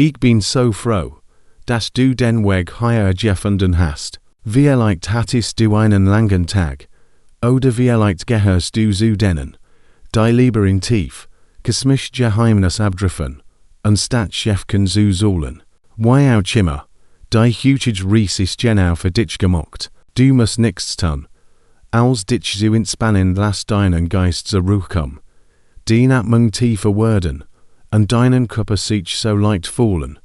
Ich bin so froh, dass du den Weg hierher gefunden hast. Vielleicht hattest du einen langen Tag, oder vielleicht gehörst du zu denen, die lieber in tief, kosmisch Geheimnis abdriften, anstatt Chefken zu sollen. Wie auch immer, die heutige Reise ist genau für dich gemacht. Du musst nichts tun, als dich zu entspannen, lass deinen Geist zur Ruhe kommen, die Atmung tiefer werden, und deinen Körper sich so leicht fühlen,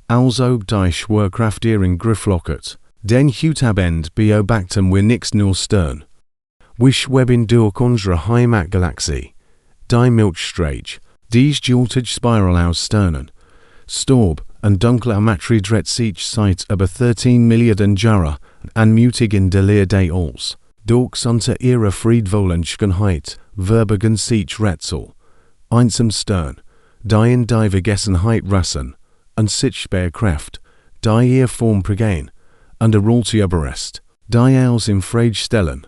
als ob die Schwerkraft ihren Griff lockert. Den Hutabend beobachten wir nichts nur stern. Wir schweben durch unsere Heimatgalaxie, die Milchstraße, dies joltige Spiral aus Sternen, Staub und dunkler Materie dreht sich seit über 13 Milliarden Jahre an mutigen Delir des Alls. Durch unter ihrer Friedvollenheit verbergen sich Rätsel, einsam Stern, die in die Vergessenheit rassen, und sichtbare Kraft, die ihr Form prägen, und der Rolte überrest, die aus im Frage stellen,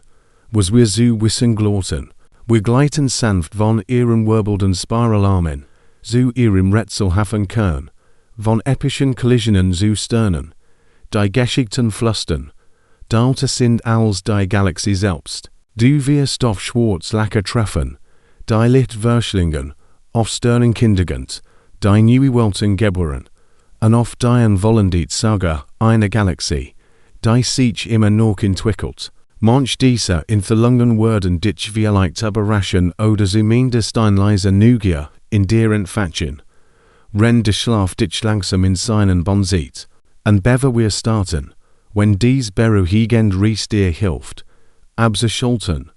was wir zu wissen gloten. Wir gleiten sanft von ihren wirbelnden Spiralarmen, zu ihrem rätselhaften Kern, von epischen Kollisionen zu Sternen, die geschickten Flüstern, dalter sind als die Galaxie selbst. Du wirst auf Schwarzlacker treffen, die Lichtverschlingen, auf Sternenkindegend, die neue Welten geboren, und auf dein Wollendit sogar eine Galaxie, die sich immer noch entwickelt. Manch dieser in verlangen werden dich vielleicht überraschen oder zumindest ein leiser Neugier in deren Faszinierende. Renn der Schlaf dich langsam in seinen Bann sieht, und bevor wir starten, wenn dies beruhigend Ries dir hilft, abzuschalten,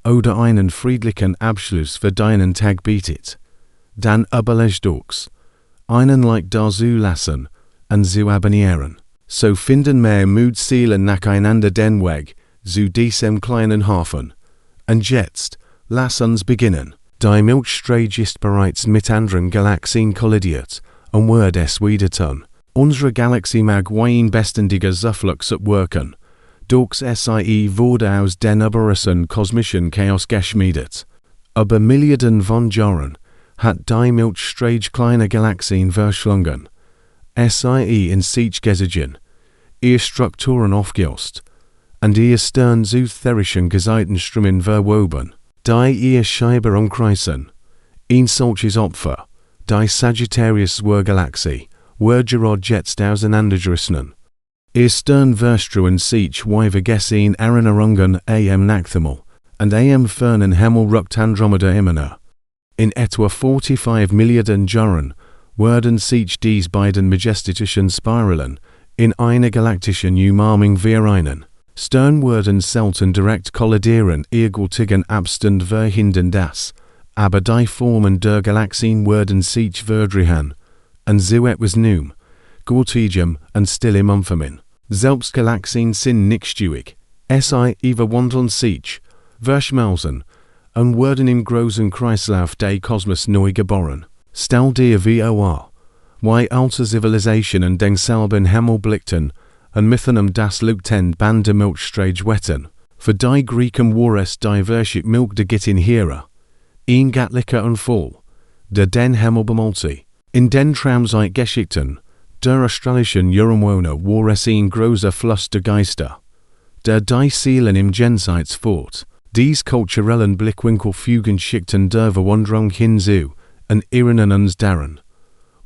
oder einen friedlichen Abschluss für deinen Tag bietet, dann überleg duch's, einen Like dazu lassen und zu abonnieren. So finden mehr Mutzielen nacheinander den Weg zu diesem kleinen Hafen. Und jetzt, lass uns beginnen. Die Milchstraße ist bereits mit anderen Galaxien kollidiert, und wird es wieder tun. Unsere Galaxie mag ein beständiger Zufluss wirken, doch sie wurde aus den überrissen kosmischen Chaos geschmiedet. Über Milliarden von Jahren hat die Milchstraße kleine Galaxien verschlungen. Sie in sich gesiegen, ihr Strukturen aufgelöst, und ihr Stern zu therischen Gezeitenströmen verwoben, die ihr Scheibe umkreisen. Ein solches Opfer, die Sagittarius Galaxie, wird gerade jetzt auseinandergerissen. Ihr Stern verstruen sich wie vergessen Erinnerungen nachthemal, und fernen Himmel rückt Andromeda immer näher. In etwa 45 Milliarden Jahren werden sich dies beiden majestischen Spiralen in eine galaktische Umarmung vereinen. Stern werden selten direkt kollidieren, ehrgültigen Abstand verhindern das, aber die Formen der Galaxien werden sich verdrehen, und so etwas Neuem, Gültigem und Stillem umfammen. Selbst Galaxien sind nicht stuig, sie überwandeln sich, verschmelzen, und werden im großen Kreislauf des Kosmos neu geboren. Stell dir vor, wie alte Zivilisationen denselben Himmel blickten, und mitten das Lugten Band der Milchstraße wetten. Für die Griechen war es die Verschied Milch der Gittin ihrer, ein göttlicher und voll, der den Himmel bemalte. In den Traumzeit geschickten, der australischen Ureinwohner war es ein großer Fluss der Geister, der die Seelen im Jenseits fort. Dies kulturellen Blickwinkel fügen schickten der Verwunderung hinzu, und erinnern uns daran,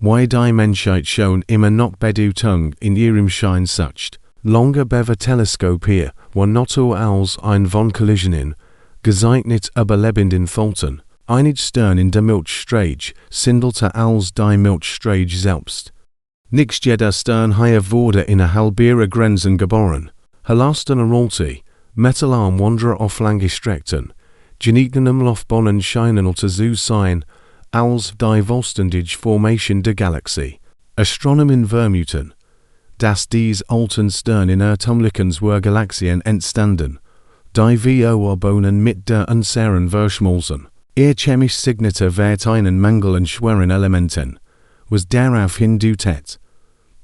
wie die Menschheit schon immer noch Bedeutung in ihrem Schein sucht. Lange bever Teleskop hier war not als ein von Kollisionen, gezeichnet überlebenden Faulten. Einig Stern in der Milchstraße sindelte als die Milchstraße selbst. Nicht jeder Stern hier wurde in halbere Grenzen geboren. Helasten Rolte, Metalarm Wanderer auf lange Strecken, genietenem Laufbahnen scheinen zu sein, als die vollständige Formation der Galaxie. Astronomen vermuten, dass dies alten Stern in irrtümlichen Galaxien entstanden, die Bohnen mit der unseren verschmolzen. Ihr chemisch Signatur wird einen Mangel an schweren Elementen, was darauf hindutet,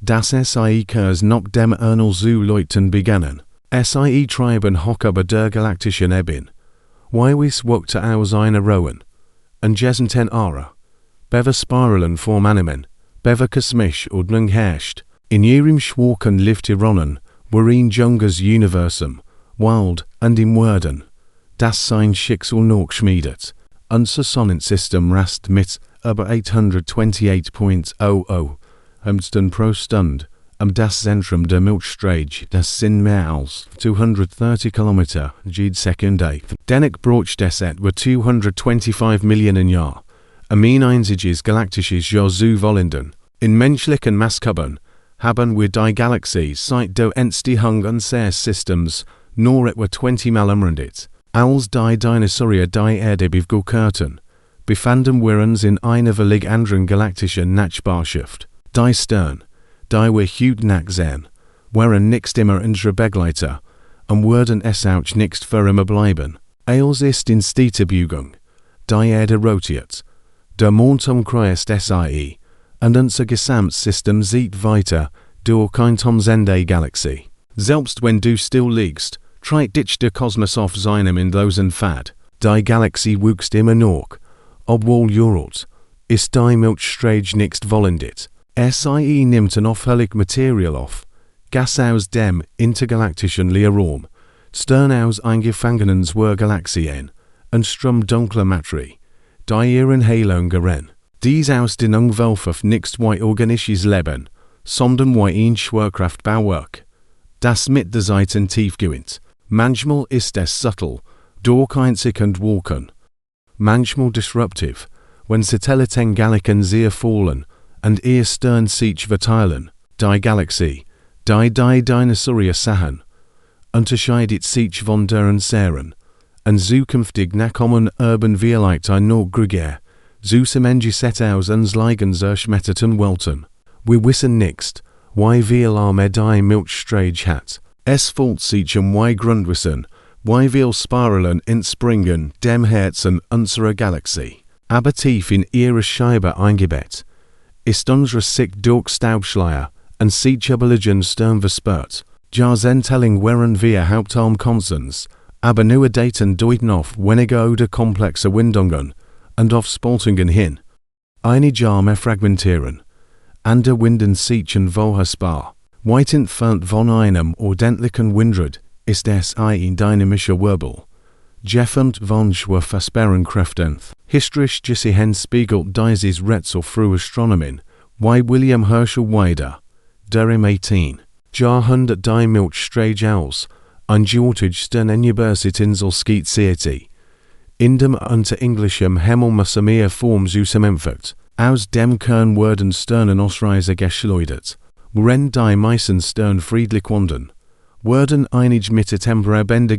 dass sie Kurs nach dem Ernal zu läuten begannen. Sie treiben hoch über der galaktischen Ebene, wie es wirkte aus einer Rowan, und Jesenten Ara, bever Spiralen form animen, Beverkesmisch Ordnung herrscht. In ihrem Schwachen lived Ironen, worin Junges Universum, wild, und im Werden, das sein Schicksal noch schmiedet. Unser Sonnensystem rast mit über 828.00 Hamsten pro Stunde, das Zentrum der Milchstraße, das sind mehr als 230 Kilometer jede Sekunde. Dennoch braucht es etwa 225 Millionen Jahre, ein einziges galaktisches Jahr zu wollenden. In menschlichen Maßgaben haben wir die Galaxie seit der Entstehung unseres Systems nur etwa 20 Mal umrundet. Als die Dinosaurier die Erde bevölkerten, befanden wir uns in einer völlig anderen galaktischen Nachbarschaft. Die Sterne, die wir heute nachsehen, waren nicht immer unsere Begleiter und würden es auch nicht für immer bleiben. Als ist in steter Bewegung. Die Erde rotiert, der Mond umkreist sie, und unser Gesamtsystem sieht weiter durch eine tausende Galaxie. Selbst wenn du still liegst, tritt dich der Kosmos auf seinem endlosen Pfad. Die Galaxie wuchst immer noch, obwohl Juralt, ist die Milchstraße nicht vollendet. Sie nimmt ein auffällig Material auf, Gas aus dem intergalaktischen Leerraum, Stern aus eingefangenen zwei Galaxien, und Strom dunkler Materie, die ihren Heilung gerennen. Dies aus den Umwelf nicht wie organisches Leben, sondern wie ein Schwerkraftbauwerk, das mit der Seiten tiefgehend. Manchmal ist es subtil, durch einzig und Wolken. Manchmal disruptiv, wenn Satellitengalaxien sehr fallen und ihr Stern sich verteilen. Die Galaxie, die Dinosaurier sahen, unterscheidet sich von deren Serien, und zukünftig nachkommen urban vielleicht ein noch größer, zusammengesetzt aus uns liegen zerschmetterten Welten. Wir wissen nicht, wie viel Arme die Milchstraße hat. Es fällt sich wie Grundwissen, wie viel Spiralen entspringen dem Herzen unserer Galaxie. Aber tief in ihre Scheibe eingebettet, ist unsere Sicht durch Staubschleier und sichtbaren Stern versperrt. Jahrzehntelang wären wir Hauptarm Konstans, aber neue Daten deuten auf weniger oder komplexe Windungen und auf Spaltungen hin. Einige Arme fragmentieren, andere winden sich wohlhörbar. Weit entfernt von einem ordentlichen Windrad ist es ein dynamischer Wirbel. Jeffend von schwer fassbaren Kräften. Historisch gesehen spiegelt dieses Rätsel für Astronomie, wie William Herschel weiter, der im 18. Jahrhundert die Milchstraße aus, ein Georgisch der Universitätsinsel skizzierte, in dem unter englischem Himmel mehr Form zusammenfügt. Aus dem Kern werden Sternenausreißer geschleudert, worin die meisten Sterne friedlich wandern, werden einige mit der Temperabende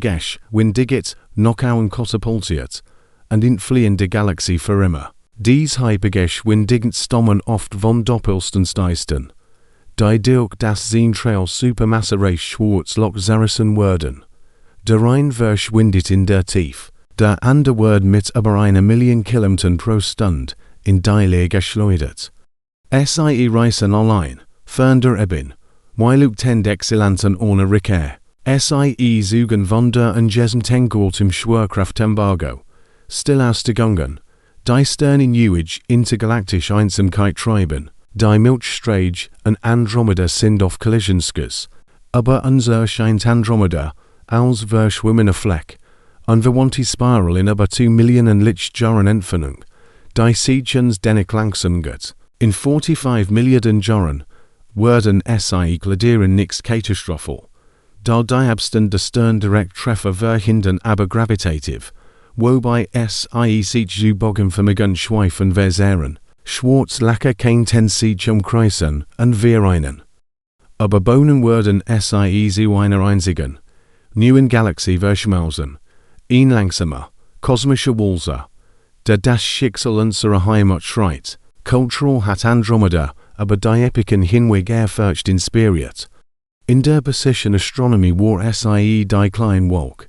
windiget, knockout katapultiert, und entfliehen der Galaxie für immer. Dies hypergeschwindigend stammen oft von Doppelstensteisten, die durch das Zentrail Supermassereich Schwarzloch zerrissen werden. Der eine verschwindet in der Tief, der andere wird mit über 1 Million Kilometern pro Stunde in die Leere geschleudert. Sie reisen allein, fern der Ebene, weil tend Exzellenzen ohne Rückkehr. Sie suchen Wunder und Gesentengurt im Schwerkraftembargo, still ausgegangen, die Sterne Newage intergalaktisch Einsamkeit treiben. Die Milchstraße und Andromeda sind auf Kollisionskurs, aber unser scheint Andromeda als verschwommene Fleck, unverwandte Spiral in über 2 Millionen Lichtjahren Entfernung, die sich uns dennoch langsam geht. In 45 Milliarden Jahren werden sie kollidieren nicht katastrophal, da die Abstand der Sterndirekttreffer verhindern aber gravitativ, wobei sie sich zu bogenförmigen Schweifen verzehren. Schwarzlacher kein sich umkreisen und wir einen. Aber Bohnen werden sie zu einer einzigen, neuen Galaxie verschmelzen, ein langsamer, kosmischer Walser, der das Schicksal unserer Heimat schreit. Kultural hat Andromeda aber die Epiken Hinweg erforscht inspiriert. In der Position Astronomie war die kleine Wolke,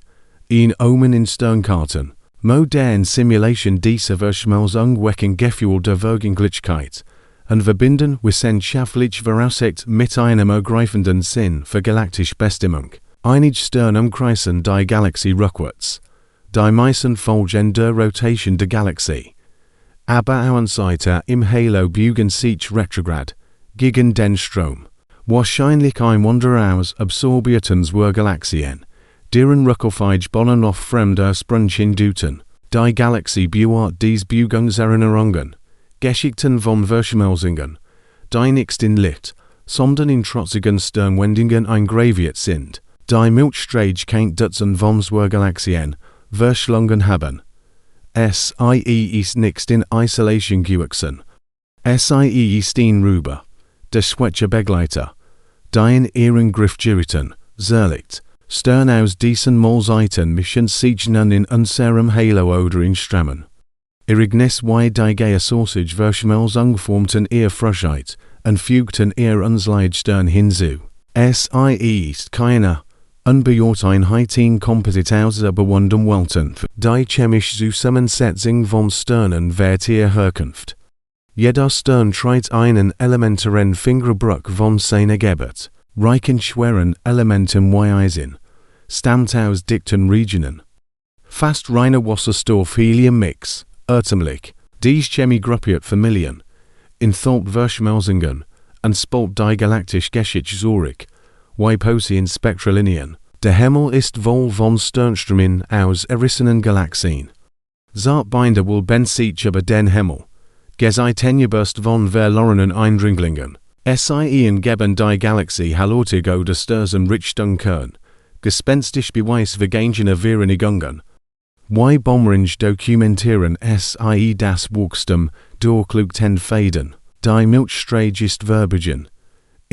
ein Omen in Sternkarten, moderne Simulation dieser Verschmelzung wecken Gefühl der Wirklichkeit und verbinden wissenschaftlich Voraussicht mit einem ergreifenden Sinn für galaktische Bestimmung. Einige Sterne umkreisen die Galaxie rückwärts, die meisten folgen der Rotation der Galaxie. Aber Auenseite im Halo bugen sich retrograd, gegen den Strom. Wahrscheinlich ein Wunder aus absorbierten zur Galaxien, deren Rückelfeige Bonnen auf fremder Sprunchen duten. Die Galaxie buart dies Bugungserinnerungen, Geschichten von Verschmelzungen, die nicht in Licht, sondern in trotzigen Sternwendungen eingraviert sind. Die Milchstraße kennt Dutzend von zur Galaxien, verschlungen haben. Sie ist nicht in Isolation gewachsen. Sie ist in Rüber, der Schwäche Begleiter, die in ihren Griff gerieten, zerlegt, Stern aus diesen Malseiten mischen sich nun in unserem Halo oder in Strammen. Irignis wie die Geheimnisvollen Verschmelzung formten ihr Frischheit und fügten ihr Unslide Stern hinzu. Sie ist keine Unbeurteilheiten komplett außer Bewundern Welten, die chemisch Zusammensetzung von Sternen wird ihr Herkunft. Jeder Stern trägt einen elementaren Fingerbruch von seiner Geburt, reichen schweren Elementen wie Eisen, stammt aus dichten Regionen. Fast reiner Wasserstoff Helium-Mix, irrtümlich, dies Chemie gruppiert Familien, in Thought Verschmelzungen, und spalt die galaktisch Geschichte zurück, wie Posi in Spektrallinien. Der Himmel ist voll von Sternströmen aus errissenen Galaxien. Zartbinder will ben sich über den Himmel. Gezeitenjebust von verlorenen Eindringlingen. Sie geben die Galaxie hallotig oder Sturzen Richtung Kern. Gespenstisch Beweis vergangener Verenigungen. Wie Bomringe dokumentieren Sie das Wuchstum durchgluten Faden. Die Milchstraße ist verbogen.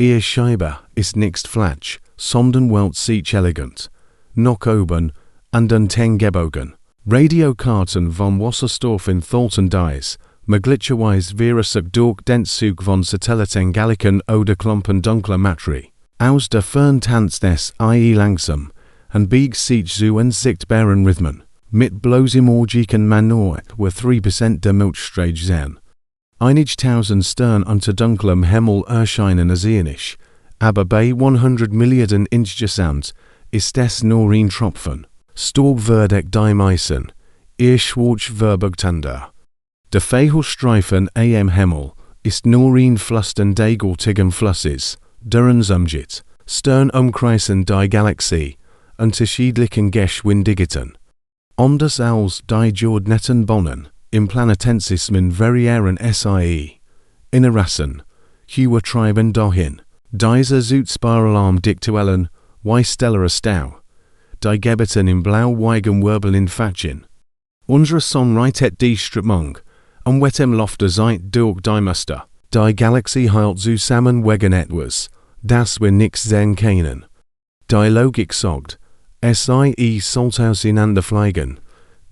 Ihr Scheibe ist nicht flach, sondern welt sich elegant. Nach oben und unten gebogen. Radiokarten von Wasserstoff in Thalten dies, möglicherweise virusig durch den Zug von Satelliten Galliken oder Klumpen dunkler Materie. Aus der Fern tanzt Sie langsam und biegt sich zu unsichtbaren Rhythmen. Mit bloßem Orgiken Manor wo 3% der Milchstraße sein. Einige tausend Stern unter dunklem Himmel erscheinen asienisch, aber bei 100 Milliarden insgesamt ist es nur ein Tropfen. Staub wird die meisten, ihr schwarz verbugtender. Der Fägelstreifen am Himmel ist nur ein Flüstern degultigen Flusses, deren umgeht, Stern umkreisen die Galaxie, unterschiedlichen Geschwindigkeiten. Anders als die Jordnetten Bonnen, im Planetensystem variieren Sie. Innerassen, Hue treiben dahin. Diese Zuspiralarm diktuellen, wie stellare Stau. Die Gebeten im blau-weigen Wirbel in Faction. Unsere Sonne reitet die Strömung, wet Lofte seit durch die Muster. Die Galaxie heilt zusammen wegen etwas, das wir nicht sehen können. Die Logik sagt, Sie sollt auseinanderfliegen.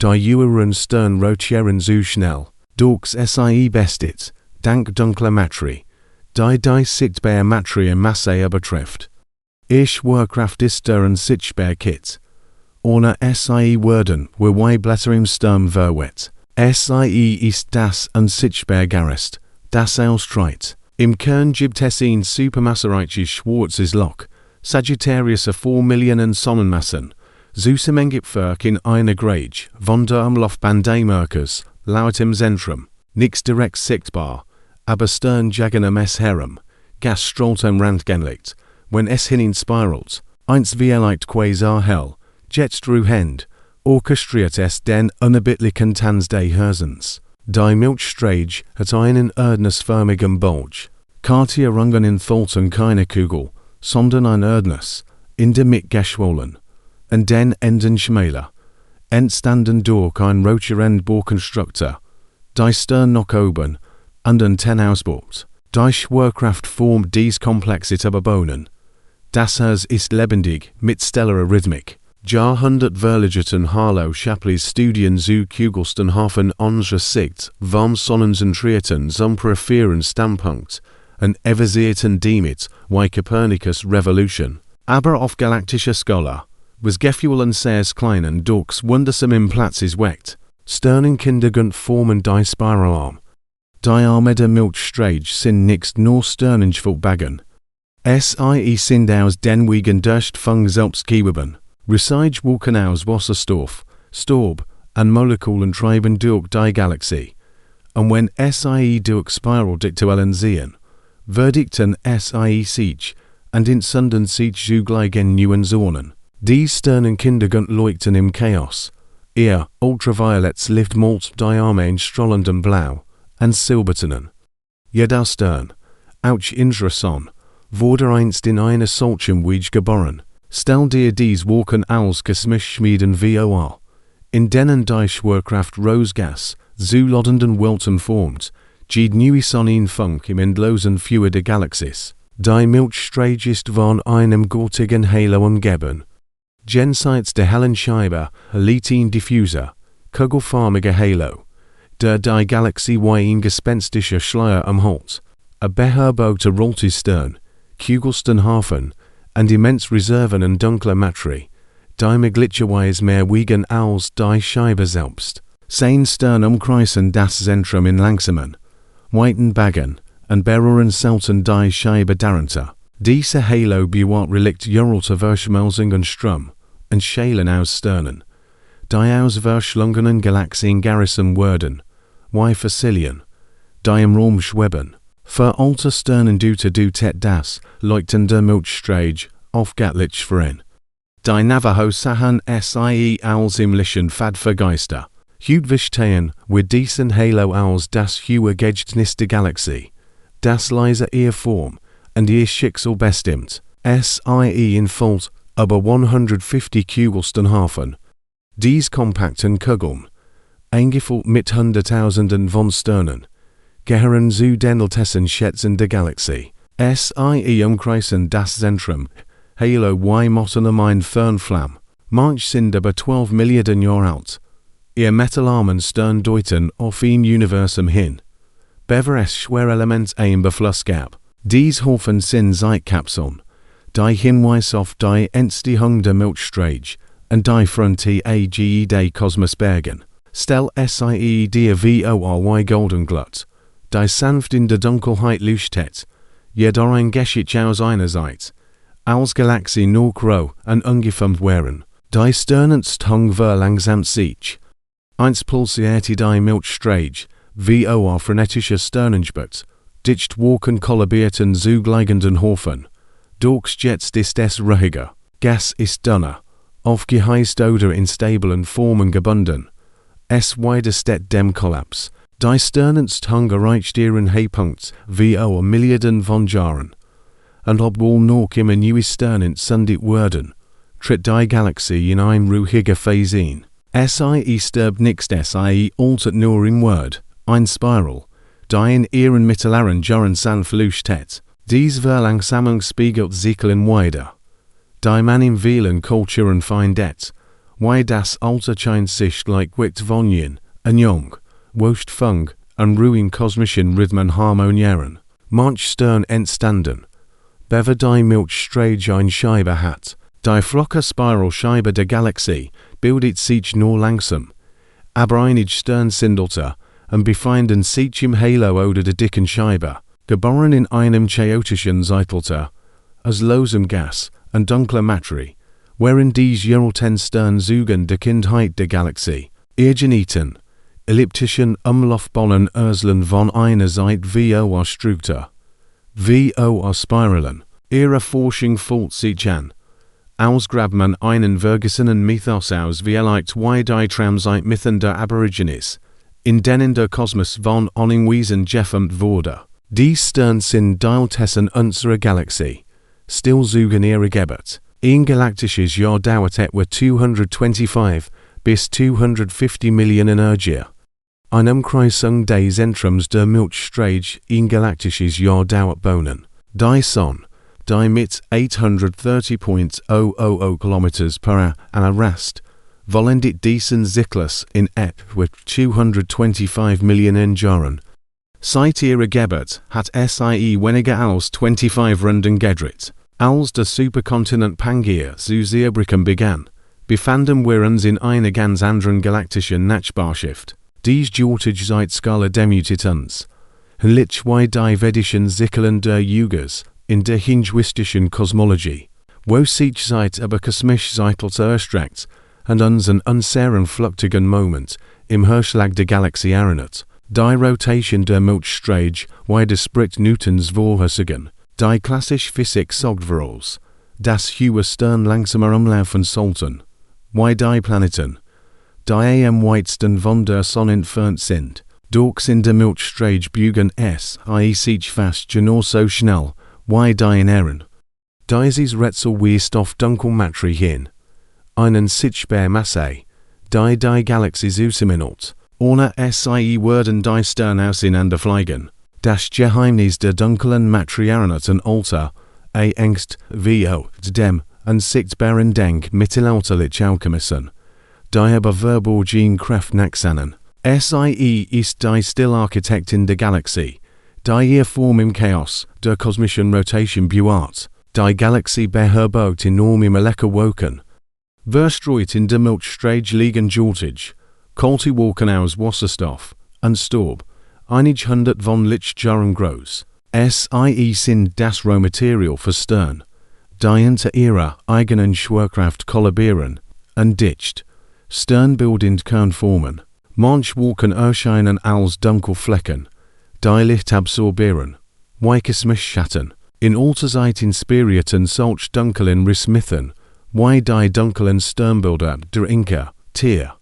Die Uhren Stern rotieren zu schnell, durchs Sie bestet, dank dunkler Materie, die sichtbare Materie Masse übertrifft. Ihr Schwerkraft ist deren Sichtbarkeit. Ohne Sie würden wir Blätter im Sturm verwet. Sie ist das Unsichtbargarest, das austreit. Im Kern gibt es ein supermassereiches schwarzes Loch, Sagittarius 4 Millionen Sonnenmassen. Zusammengepfercht in einer Grage, Wunder am Laufbahn des Merkers, laut im Zentrum, nichts direkt sichtbar, aber sternjagen es herum, Gas strahlt am Rand genlegt, wenn es hinein spiralt, eins wie leicht quasar hell, jetzt ruhend, orchestriert es den unerbittlichen Tanz des Herzens. Die Milchstraße hat einen erdnussförmigen Bulge, Kartierungen in Thalten keine Kugel, sondern ein Erdnuss, in der Mitte geschwollen. Und den enden schmäler, entstanden durch ein roterend Bohrkonstruktor, die Stern nach oben und unten ausbaut. Die Schwerkraft formt dies Komplexit überbauen. Das Herz ist lebendig, mit stellarer Rhythmik. Jahrhundert verlegeten Harlow Shapleys Studien zu Kugelsten Hafen unserer Sicht, vom sonnenzentrierten zum peripheren Standpunkt, und evisierten damit, wie Copernicus Revolution. Aber auf galaktischer Skala, was Gefühlen sehr kleinen durchs wundersamen Platzes weckt, Sternenkindergund formen die Spiralarm. Die Arme der Milchstraße sind nicht nur Sternenschwulbagen. Sie sind aus den Wegen Durchfang selbst gegeben. Resige Wolken aus Wasserstoff, Staub und Molekülen treiben durch die Galaxie. und wenn sie durch Spiraldiktuellen sehen, Verdikten sich, und in Sünden sich zugleichen neuen Zonen. Die Sternenkinder leuchten im Chaos. Ihr Ultraviolets Licht malt die Arme in strahlendem Blau, und Silbertonen. Jeder Stern, auch unsere Sonne, wurde einst in einer solchen Weise geboren. Stell dir dies Wolken als Geschmieden vor, in denen die Schwerkraft Rosgas zu lodenden Welten formt, die neue Sonnenfunk im endlosen Feuer der Galaxies. Die Milchstraße ist von einem gortigen Halo umgeben. Jenseits der hellen Scheibe liegt ein diffuser, kugelförmiger Halo, der die Galaxie wie ein gespenstischer Schleier umhüllt. Ein beherbergter roter Stern, kugelsten Hafen, und immens Reserven und dunkler Materie, die möglicherweise mehr wiegen als die Scheibe selbst. Sein Stern umkreisen das Zentrum in langsamen, weiten Baggen, und berühren selten die Scheibe darunter. Diese Halo bewahrt Relikt jurelter Verschmelzung und Strom, und Schälen aus Sternen, die aus verschlungenen Galaxien gerissen werden, wie Fossilien, die im Raum schweben. Für alte Sternen dute das leuchtende Milchstraße aufgatlich verein. Die Navajo sahen sie als himmlischen Fadvergeister, verstehen with diesen Halo als das hohe Gedächtnis der Galaxie, das leise ihr Form und ihr Schicksal bestimmt. Sie in Volt über 150 Kugelsten Hafen. Dies kompakten Kugeln, eingefüllt mit Hunderttausenden von Sternen, gehören zu den ältesten Schätzen der Galaxie. Sie umkreisen das Zentrum, Halo wie Motten um ein Fernflamme. Manche sind über 12 Milliarden Jahre alt. Ihr metalarmen Stern deuten auf ein Universum hin, bever es Schwerelement ein Befluss gab. Dies Hafen sind Zeitkapseln, die Hinweis auf die Entstehung der Milchstraße und die Frontier des Kosmos bergen. Stell sie dir wie golden glut, die sanft in der Dunkelheit leuchtet, jeder ein Geschicht aus einer Seite, als Galaxie nur grau und ungeformt wären. Die Sternenst hung langsam sich. Einst pulsierte die Milchstraße, wie frenetischer Sternenspurt, dicht Wolken kollabierten zugleichenden Hafen. Doch jetzt ist es ruhiger, Gas ist dünner, aufgeheizt oder in stablen Formen gebunden. Es widersteht dem Kollaps. Die Sternenst hung erreicht ihren Höhepunkt wie Milliarden von Jahren. Und obwohl noch immer neue Sternen sundet werden, tritt die Galaxie in ein ruhiger Phase ein. Sie stirbt nicht, sie altert nur im Word, ein Spiral, die in ihren mittleren Jahren sanft leuchtet. Dies Verlangsamung spiegelt sich in weiter. Die man im Wählen Kulturen findet, wie das Alter scheint sich gleich von yin und jung, wost fung, und ruhig kosmischen Rhythmen harmonieren. Manch Stern entstanden, bever die Milchstraße ein Scheibe hat. Die flache Spiralscheibe der Galaxie bildet sich nur langsam, aber einige Stern sindelte und befinden sich im Halo oder der dicken Scheibe, geboren in einem chaotischen Zeitalter, aus losem Gas und dunkler Materie, wherein dies Jurelten Stern zugen der Kindheit der Galaxie, ihr Geneten, elliptischen Umlaufballen Urslen von einer Seite wie Struktur, wie Spiralen, ihre Forschung fällt sich an. Ausgrabt man einen vergessenen Mythos aus wie die Traumzeitmythen der Aborigines, in denen der Kosmos von Oningwiesen geformt wurde. Die Stern sind Teiltessen unserer Galaxie, still zugen ihre Geburt. Ein galaktisches Jahr dauert etwa 225 bis 250 Millionen Jahre. Eine Umkreisung des Zentrums der Milchstraße ein galaktisches Jahr dauert bonen. Die Sonne, die mit 830.000 km/h rast, vollendet diesen Zyklus in etwa 225 Millionen Jahren. Seit ihrer Geburt hat sie weniger als 25 Runden gedreht. Als der Superkontinent Pangaea zu zerbröckeln begann, befanden wir uns in einer ganz anderen galaktischen Nachbarschaft. Dies dauerte seit Skala Demutitans, lich wie die vedischen Zyklen der Yugas in der hinduistischen Kosmologie, wo sich seit über kosmisch Zeitalter erstreckt und uns einen unsären flüchtigen Moment im Herschlag der Galaxie erinnert. Die Rotation der Milchstraße, widerspricht Newtons Vorhersagen. Die klassische Physik sorgt voraus, dass hohe Sterne langsamer umlaufen sollten. Die Planeten, die am weitesten von der Sonne entfernt sind, durch in der Milchstraße bügen sich fast genauso schnell, wie die inneren. Dieses Rätsel weist auf Dunkelmaterie hin. Einen sichtbare Masse, die Galaxie zusammenhält. Ohne sie würden die Sterne auseinanderfliegen. Das Geheimnis der dunklen Materie erinnert an Alter, Angst, wie dem unsichtbaren Denk mittelalterliche Alchemisten, die aber verborgene Kraft nachsannen. Sie ist die Stillarchitektin der Galaxie, die ihr Form im Chaos der kosmischen Rotation bewahrt. Die Galaxie beherbergt enorme Molekülwolken. Verstreut in der Milchstraße liegen Joltage, kalte Wolken aus Wasserstoff und Staub, einige hundert von Lichtjahren groß. Sie sind das Rohmaterial für Sterne, die unter ihrer eigenen Schwerkraft kollabieren und dicht, sternbildend Kernformen. Manche Wolken erscheinen als Dunkelflecken, die Licht absorbieren, wie Kosmisschatten. In alter Zeit inspirierten solch dunklen Rissmithen, wie die dunklen Sternbilder der Inka, Tier,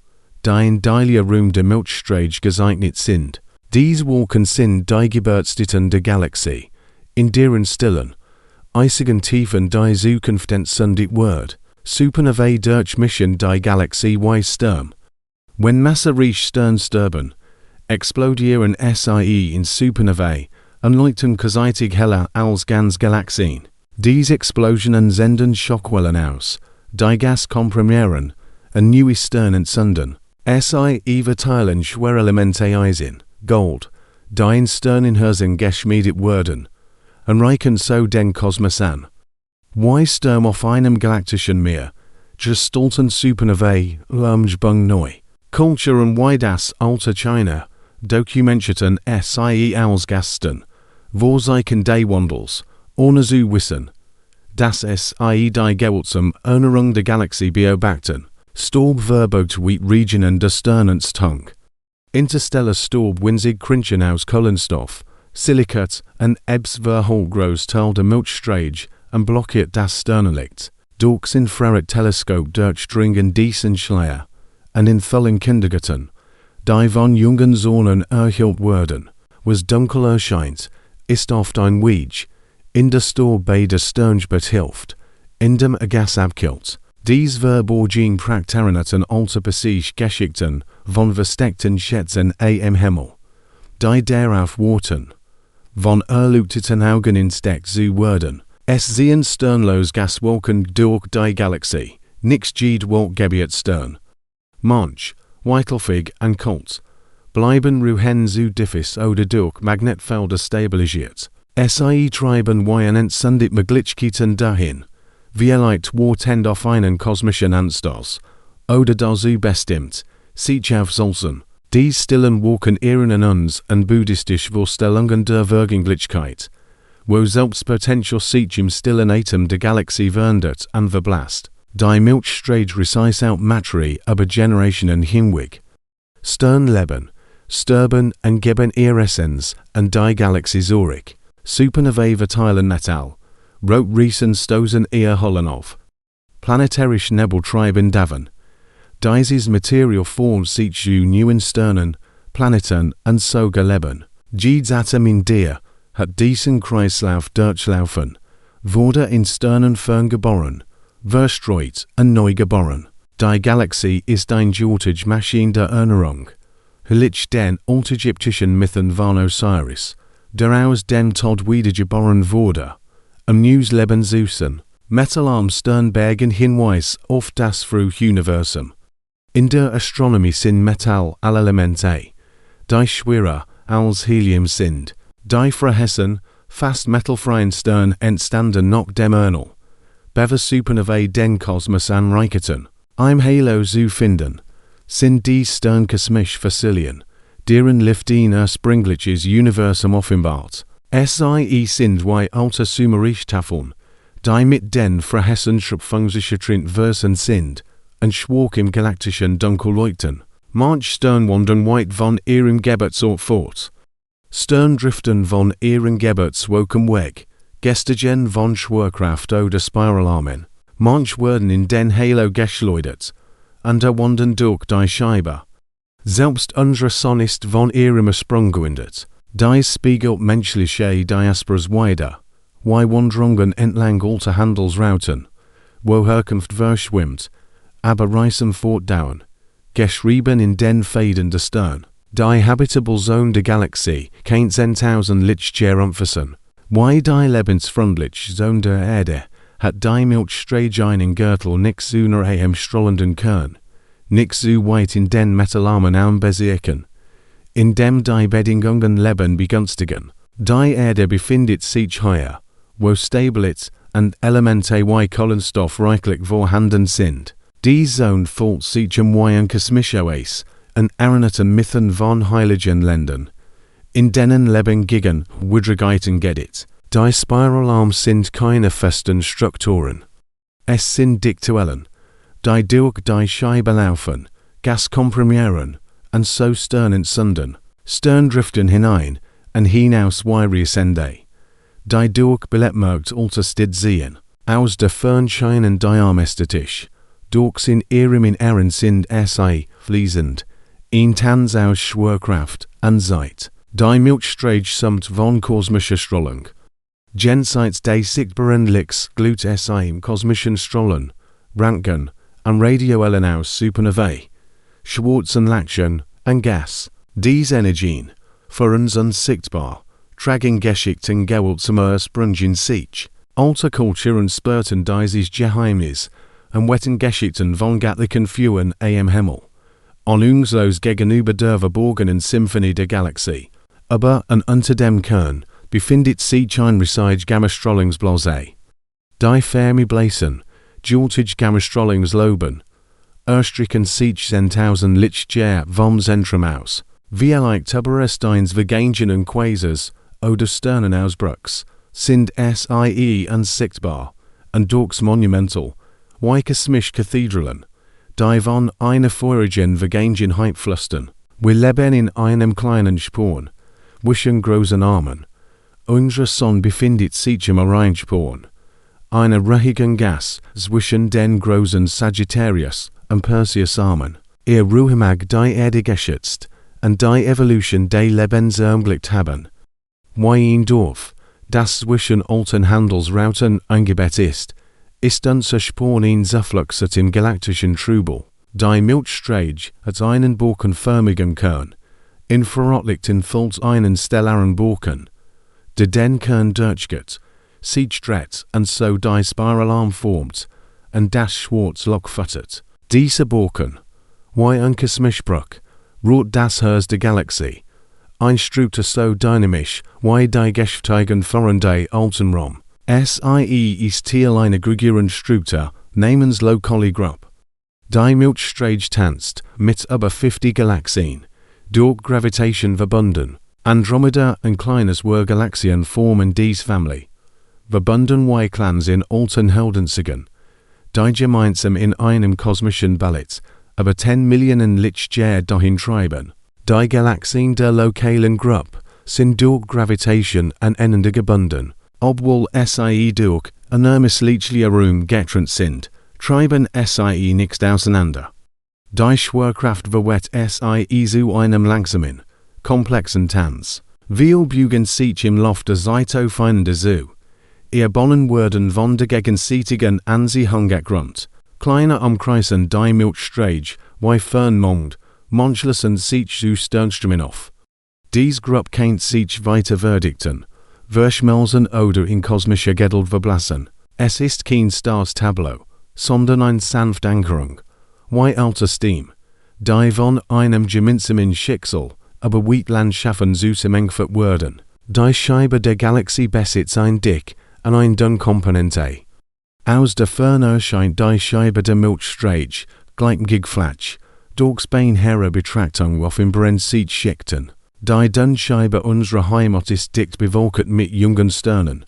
die in der Raum der Milchstraße gezeichnet sind. Diese Wolken sind die Geburtsstätten der Galaxie, in deren stillen, eisigen Tiefen die Zukunft entzündet wird. Supernova durchmischen die Galaxie wie Sturm. Wenn massereiche Sternsterben, explodieren sie in Supernovae und leuchten kurzsichtig heller als ganz Galaxien. Diese Explosionen senden Schockwellen aus, die Gas komprimieren und neue Sterne entzünden. Sie verteilen Schwerelemente Eisen, Gold, die in Sterninhörsen geschmiedet wurden, und reichen so den Kosmos an. Wie Stürme auf einem galaktischen Meer, gestalten Supernovae Umschwung neu. Culture und wie das alte China dokumentierten sie als Gasten, wo sie die Wandels, ohne zu wissen, dass sie die gewaltsam Erneuerung der Galaxie beobachten. Staub verbogt wie Regionen des Sternenstank. Interstellar Staub winzig Krinchen aus Kohlenstoff, Silikat und Ebbs verholt Großteil der Milchstraße und blockiert das Sternenlicht. Durchs Infrarotteleskop durchdringen diesen Schleier, und in vollen Kindergarten, die von jungen Sonnen erhielt werden, was dunkel erscheint, ist oft ein Weg, in der Staub bei der Sterngeburt hilft, in dem Gas abkühlt. Dies verborgen Prakterinneten alter Passage Geschichten von versteckten Schätzen am Himmel, die darauf warten, von erleuchteten Augen entdeckt zu werden. Es sehen sternlos Gaswolken durch die Galaxie, nichts geht Wolkgebiet Stern. Manch, weitelfig und kalt, bleiben Ruhen zu diffus oder durch Magnetfelder stabilisiert. Sie treiben wie ein entzündet Möglichkeiten dahin, vielleicht wartend auf einen kosmischen Anstoß, oder dazu bestimmt, sich aufzusetzen. Die stillen Wolken erinnern uns an buddhistische Vorstellungen der Vergänglichkeit, wo selbst Potential sich im stillen Atem der Galaxie verandert und verblasst. Die Milchstraße reist out Materie über Generationen hinweg. Sternleben, sterben und geben ihre Essenz an die Galaxie zurück. Supernovae verteilen Metall, Rotriesen stoßen ihr Hollen auf. Planetarische Nebel treiben davon. Dieses Material formt sich zu neuen Sternen, Planeten und sogar Leben. Jedes Atom in dir hat diesen Kreislauf durchlaufen, wurde in Sternen ferngeboren, verstreut und neu geboren. Die Galaxie ist ein Joltage-Maschine der Erneuerung. Hüllich den altägyptischen Mythen von Osiris, der aus dem Tod wiedergeboren wurde, neues Leben suchen. Metal am Sternbergen Hinweis auf das frühe Universum. In der Astronomie sind Metall alle Elemente, die schwerer als Helium sind. Die verhessen, fast metallfreien Stern entstanden nach dem Erneuerung, bevor Supernovae den Kosmos anreicherten. Im Halo zu finden, sind die Sternkosmische Fossilien, deren Licht ein ursprüngliches Universum offenbart. Sie sind wie alte sumerische Tafeln, die mit den verhessen Schöpfungsgeschichten versehen sind und schwach im galaktischen Dunkel leuchten. Manch Sternwanden weit von ihrem Geburtsort fort. Sterndriften von ihren Geburtswoken weg, Gestagen von Schwerkraft oder Spiralarmen. Manch werden in den Halo geschleudert, und wandern durch die Scheibe. Selbst unsere Sonne ist von ihrem Sprung gewindet. Dies spiegelt menschliche Diasporas wider. Wanderungen entlang alter Handelsrouten, wo Herkunft verschwimmt, aber Reisen fortdauern. Geschrieben in den Fäden der Stern. Die habitable Zone der Galaxie, kein 10.000 Lichtjahre umfassen. Die lebensfreundliche Zone der Erde hat die Milchstraße einen Gürtel nix zu nach am strahlenden Kern, nix zu weit in den Metalarmen anbezirken, in dem die Bedingungen Leben begünstigen. Die Erde befindet sich höher, wo Stabilität und Elemente wie Kohlenstoff reichlich vorhanden sind. Die Zone fällt sich ein kosmischer Eis, und Araneten Mythen von heiligen Ländern, in denen Leben gegen Widrigkeiten geht. Die Spiralarms sind keine festen Strukturen. Es sind Diktuellen, die durch die Scheibe laufen, Gas komprimieren, und so Stern entzünden, Sterndriften hinein, und hinaus Ende. Die durch Belettmerkt altersted sehen, aus der Fernscheinen diamestetisch, durch in ihrem Inneren sind fließend, in Tanz aus Schwerkraft, und Zeit. Die Milchstraße samt von kosmischer Strahlung. Jenseits des sichtbaren Lichts glut im kosmischen Strahlen, Röntgen, und Radioellen aus Supernovae, schwarzen Lachen, und Gas. Diese Energien, für uns unsichtbar, tragen geschickten Gewalt zum Ursprung sich. Alte Kulturen spürten dieses Geheimnis, und wetten Geschichten von göttlichen Führen am Himmel. Ahnungslos gegenüber der verborgenen Symphonie der Galaxie. Aber und unter dem Kern befindet sich ein Reside Gammastrahlungsblase. Die Fermi-Blasen, Joltage Gammastrahlungsloben, erstrichen sich 10.000 Lichtjahre vom Zentrum aus. Vielleicht aber es eins Vergängen und Quasars oder Sternenausbruchs sind unsichtbar und durchs monumental, wie kosmische Kathedralen, die von einer feurigen Vergangenheit flüstern. Wir leben in einem kleinen Sporn, zwischen großen Armen. Unsere Sonne befindet sich im Rheinsporn, einer ruhigen Gas zwischen den großen Sagittarius und Perseus Armen. Ihr Ruhemag die Erde geschützt, und die Evolution des Lebens ermöglicht haben. Wie ein Dorf, das zwischen alten Handelsrouten eingebettet ist unser Sporn ein Zuflucht im galaktischen Trubel. Die Milchstraße hat einen bogenförmigen Kern, infrarotlicht füllt einen stellaren Bogen, der den Kern durchgeht, sich dreht und so die Spiralarm formt, und das schwarz Loch füttert. Dieser Bogen, wie ein Kosmischbruch, rot das Herz der Galaxie, ein Struktur so dynamisch, wie die Geschäftigen von der alten Rom. Ist Teil einer größeren Struktur, namens lokale Gruppe. Die Milchstraße tanzt, mit über 50 Galaxien, durch Gravitation verbunden. Andromeda und kleines Galaxien formen diese Familie. Verbunden wie Clans in alten Heldensigen, die gemeinsam in einem kosmischen Ballett über 10 Millionen Lichtjahre dahin treiben. Die Galaxien der lokalen Gruppe sind durch Gravitation aneinander gebunden. Obwohl sie durch enormes lichtlicher Raum getrennt sind, treiben sie nicht auseinander. Die Schwerkraft verwehrt sie zu einem langsamen, komplexen Tanz. Wir bügen sich im Lauf der Zeit aufeinander zu. Ihr Bollen werden von der gegenseitigen Anziehung gekrümmt. Kleine Umkreisen die Milchstraße, wie Fernmond, manchmal sich zu Sternströmen auf. Diese Gruppe kennt sich weiter verdikten, verschmelzen oder in kosmischer Geduld verblassen. Es ist kein Stars Tableau, sondern eine sanfte Ankerung, wie alter Steam, die von einem gemeinsamen Schicksal, aber Wheatland schaffen zu zusammengeführt werden. Die Scheibe der Galaxie besitzt ein Dick und ein dünn Komponente. Aus der Ferne erscheint die Scheibe der Milchstraße, gleich Flatsch, durchs Beinherre Betrachtung auf im Brennsied schickten. Die Dünnscheibe unserer Heimat ist dicht bewolkt mit jungen Sternen,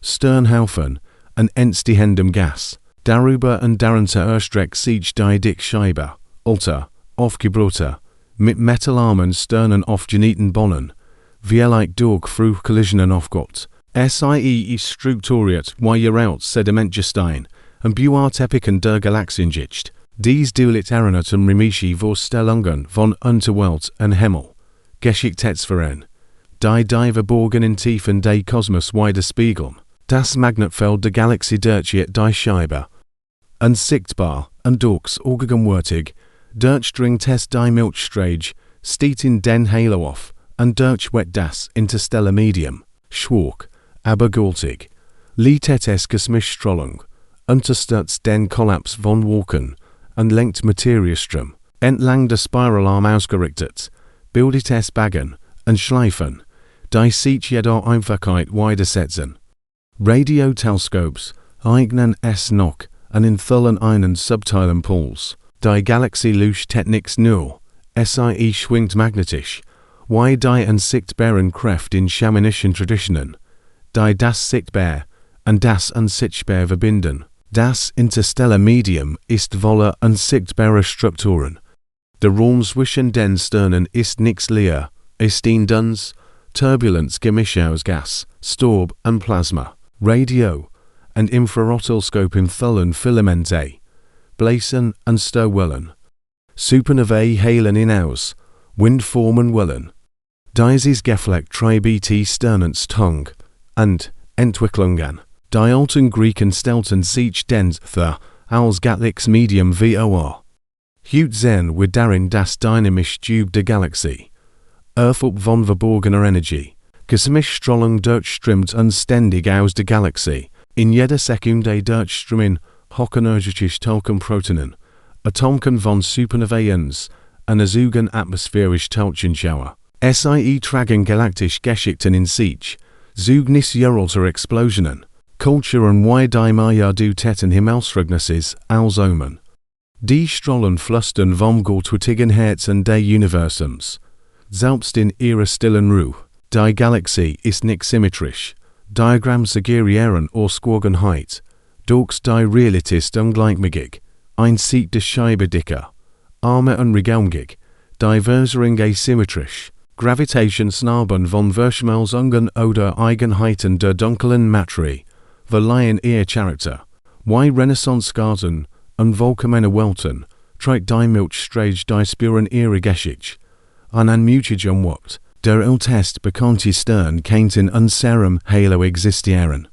Sternhaufen und entstehendem Gas. Darüber und darunter erstreckt sich die Dickscheibe, alter, aufgebrochen, mit Metallarmen Sternen aufgenähten Bonnen, vielleicht durch Frühkollisionen aufgott. Sie ist strukturiert, ihrer Sedimentgestein, und Buartepiken der Galaxiengicht. Dies duelit erinnert Remishi vor Stellungen von Unterwelt und Himmel. Geschicktheitsverein. Die Verborgen in Tiefen des Kosmos widerspiegeln. Das Magnetfeld der Galaxie durchgeht die Scheibe. Unsichtbar und durchs Augenwärtig, durchdringt es die Milchstraße, steht in den Halo auf, und durchwet das interstellar Medium, schwach, aber gültig. Leitet es Kosmischstrahlung, unterstützt den Kollaps von Wolken, und lenkt Materiestrom, entlang der Spiralarm ausgerichtet, bildet es Baggen und Schleifen, die sich jeder Einfachheit widersetzen. Radioteleskops eignen es noch an enthüllen einen subtilen Puls. Die Galaxie lucht Techniks null, sie schwingt magnetisch, wie die unsichtbaren Kräfte in schamanischen Traditionen, die das Sichtbar und das Unsichtbar verbinden. Das interstellar Medium ist voller unsichtbarer Strukturen. Der Raum zwischen den Sternen ist nichts leer, ist ein duns, turbulentes Gemisch aus Gas, Staub und Plasma, Radio und Infrarottelskop enthüllen Filamente, Blasen und Stauwellen. Supernovae halen hinaus, Windformen Wellen. Dieses Geflecht treibt die Sternentung und Entwicklungen. Die alten Griechen stellten sich den the als Galaxie Medium vor. Heute sehen wir darin das dynamische Tube der Galaxie. Erfüllt von verborgener Energie. Kosmischstrahlung durchströmt unständig aus der Galaxie. In jeder Sekunde durchströmen hochenergetische Teilchenprotonen, Atomkern von Supernovaens, und zugen atmosphärische Teilchenschauer. Sie tragen galaktisch Geschichten in sich, zugnisjuralter Explosionen. Culture und die Maya du Tetten Himmelsregnisses als Omen. Die Strahlen flüstern vom gottwürdigen Herzen des Universums. Selbst in ihrer stillen Ruhe. Die Galaxie ist nicht symmetrisch. Diagramm suggerieren Ausgewogenheit. Durch die Realität ungleichmäßig. Ein Seite der Scheibe dicker. Arme und regelmäßig. Diversering asymmetrisch. Gravitationsnarben von Verschmelzungen oder Eigenheiten der dunklen Materie. Verleihen ihr Charakter. Wie Renaissancegarten und vollkommene Welten, trägt die Milchstraße die Spuren ihrer Geschichte. An mutigem Wort, der ältest bekannte Stern kennt in unserem Halo existieren.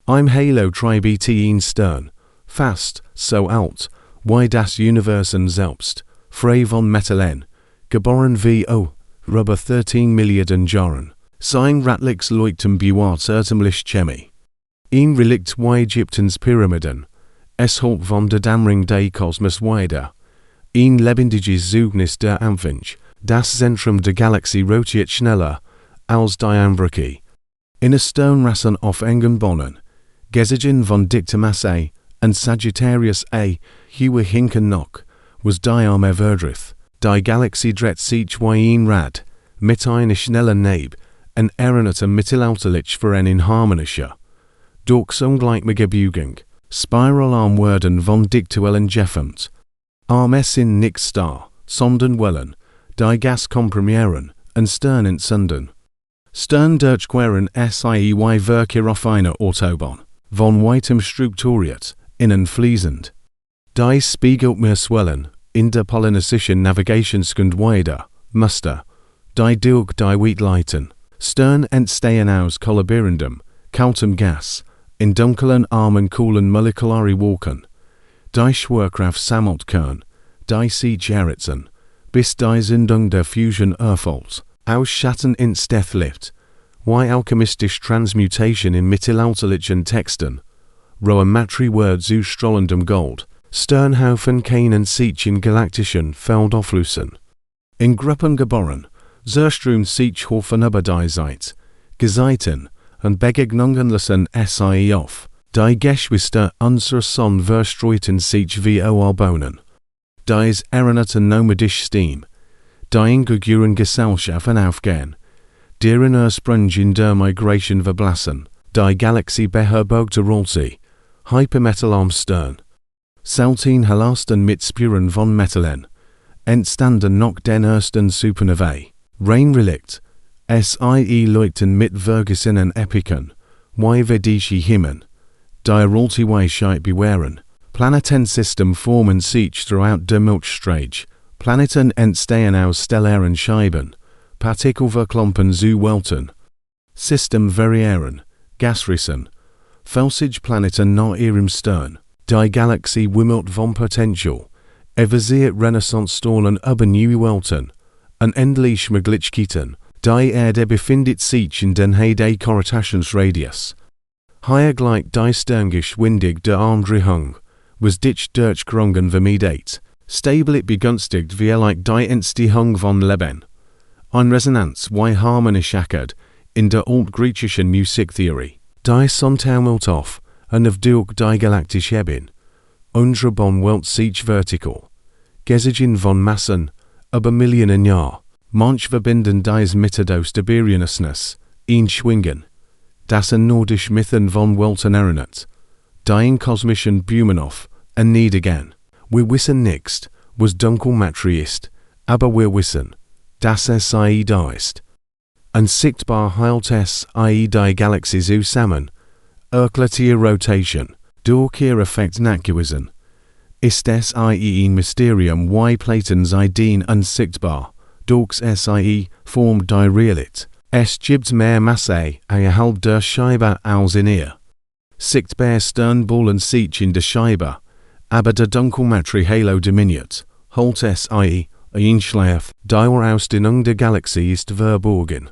Im Halo treibt ein Stern, fast so alt, wie das Universum selbst, frei von Metallen, geboren vor über 13 Milliarden Jahren. Sein Ratlichs leuchten bewahrt irrtümlich Chemie. Ein Relikt wie Ägyptens Pyramiden, es holt von der Dämmerung des Kosmos weiter. Ein lebendiges Zeugnis der Anfang, das Zentrum der Galaxie rotiert schneller als die Anbrücke. In a Sternrassen auf engen Bonnen, Gesigen von dichter Masse und Sagittarius A, Hue hinken noch, was die Arme verdrith. Die Galaxie dreht sich wie ein Rad, mit einer schnellen Neb, und erinnert mittelalterlich für ein harmonischer. Durchs ungleichmäßige Beugung, Spiralarmwürden von diktuellen Jeffemt. Armes in nix star, sondern Wellen, die Gas komprimieren, und Stern entzünden. Stern durchqueren sie Verkehr auf einer Autobahn, von weitem strukturiert, innen fließend. Die spiegelt mir Swellen, in der polynesischen Navigationskund weiter, Muster, die durch die Wheat leiten. Stern entstehen aus kollabierendem, kaltem Gas, in dunklen armen coolen molekulare Wolken. Die Schwerkraft sammelt können, die sich erhitzen, bis die Zündung der Fusion erfolgt. Aus Schatten ins Deathlift, wie alchemistisch Transmutation in mittelalterlichen Texten. Rohe Matri Word zu strahlendem Gold, Sternhaufen keinen sich in galaktischen Feldauflösen. In Gruppen geboren, zerströmt sich Hofen über die Zeit, Geseiten, und Begegnungen lassen sie auf. Die Geschwister unserer Sonne verstreuten sich wie Bohnen. Dies erinnerte nomadisch Steam. Die Ingegüren Gesellschaften aufgehen. Deren Ursprung in der Migration verblassen. Die Galaxie beherbergte Rolsey. Hypermetallarm Stern. Selten Halasten mit Spuren von Metallen. Entstanden noch den ersten Supernovae. Rein relikt. Sie leuchten mit vergessenen Epochen. Wie wir die Himmel. Die Rolltyway bewähren. Planetensystem formen sich throughout der Milchstraße. Planeten entstehen aus stellaren Scheiben. Partikelverklumpen zu Welten. System variieren. Gasrissen. Felsig Planeten nach ihrem Stern. Die Galaxie wimmelt von Potential. Versiert Renaissance-Stahlen über neue Welten. Unendliche Möglichkeiten. Die Erde befindet sich in den Heyday Korrelationsradius. Higher gleich die Sterngeschwindig der Umdrehung, was dich durch Grungen vermiedet. Stabilit begünstigt wie die Entstehung von Leben. Ein Resonanz wie harmonisch ackert in der altgriechischen Musiktheorie. Die Sontaumelt auf, und auf durch die galaktische Ebene. Unsere Bonn Welt sich vertikal. Gesigen von Massen, über Millionen Jahre. Manch verbinden dies Mittedos der Berienisness, schwingen. Das nordisch Mythen von Welten erinnert. Die in kosmischen Blumen auf, und niedergehen. Wir wissen nichts, was Dunkelmaterie ist, aber wir wissen, dass sie da ist. Unsichtbar heilt die Galaxie zusammen, erklärt ihre Rotation, durch ihr Effekt nachgewiesen. Ist ein Mysterium wie Platon sei den unsichtbar, durch Form die Realit. Es gibt mehr Masse halb der Scheibe als in ihr. Sichtbar Sternballen sich in der Scheibe, aber der Dunkelmaterie Halo dominiert, holt Einschlafen, die aus den der Galaxie ist verborgen.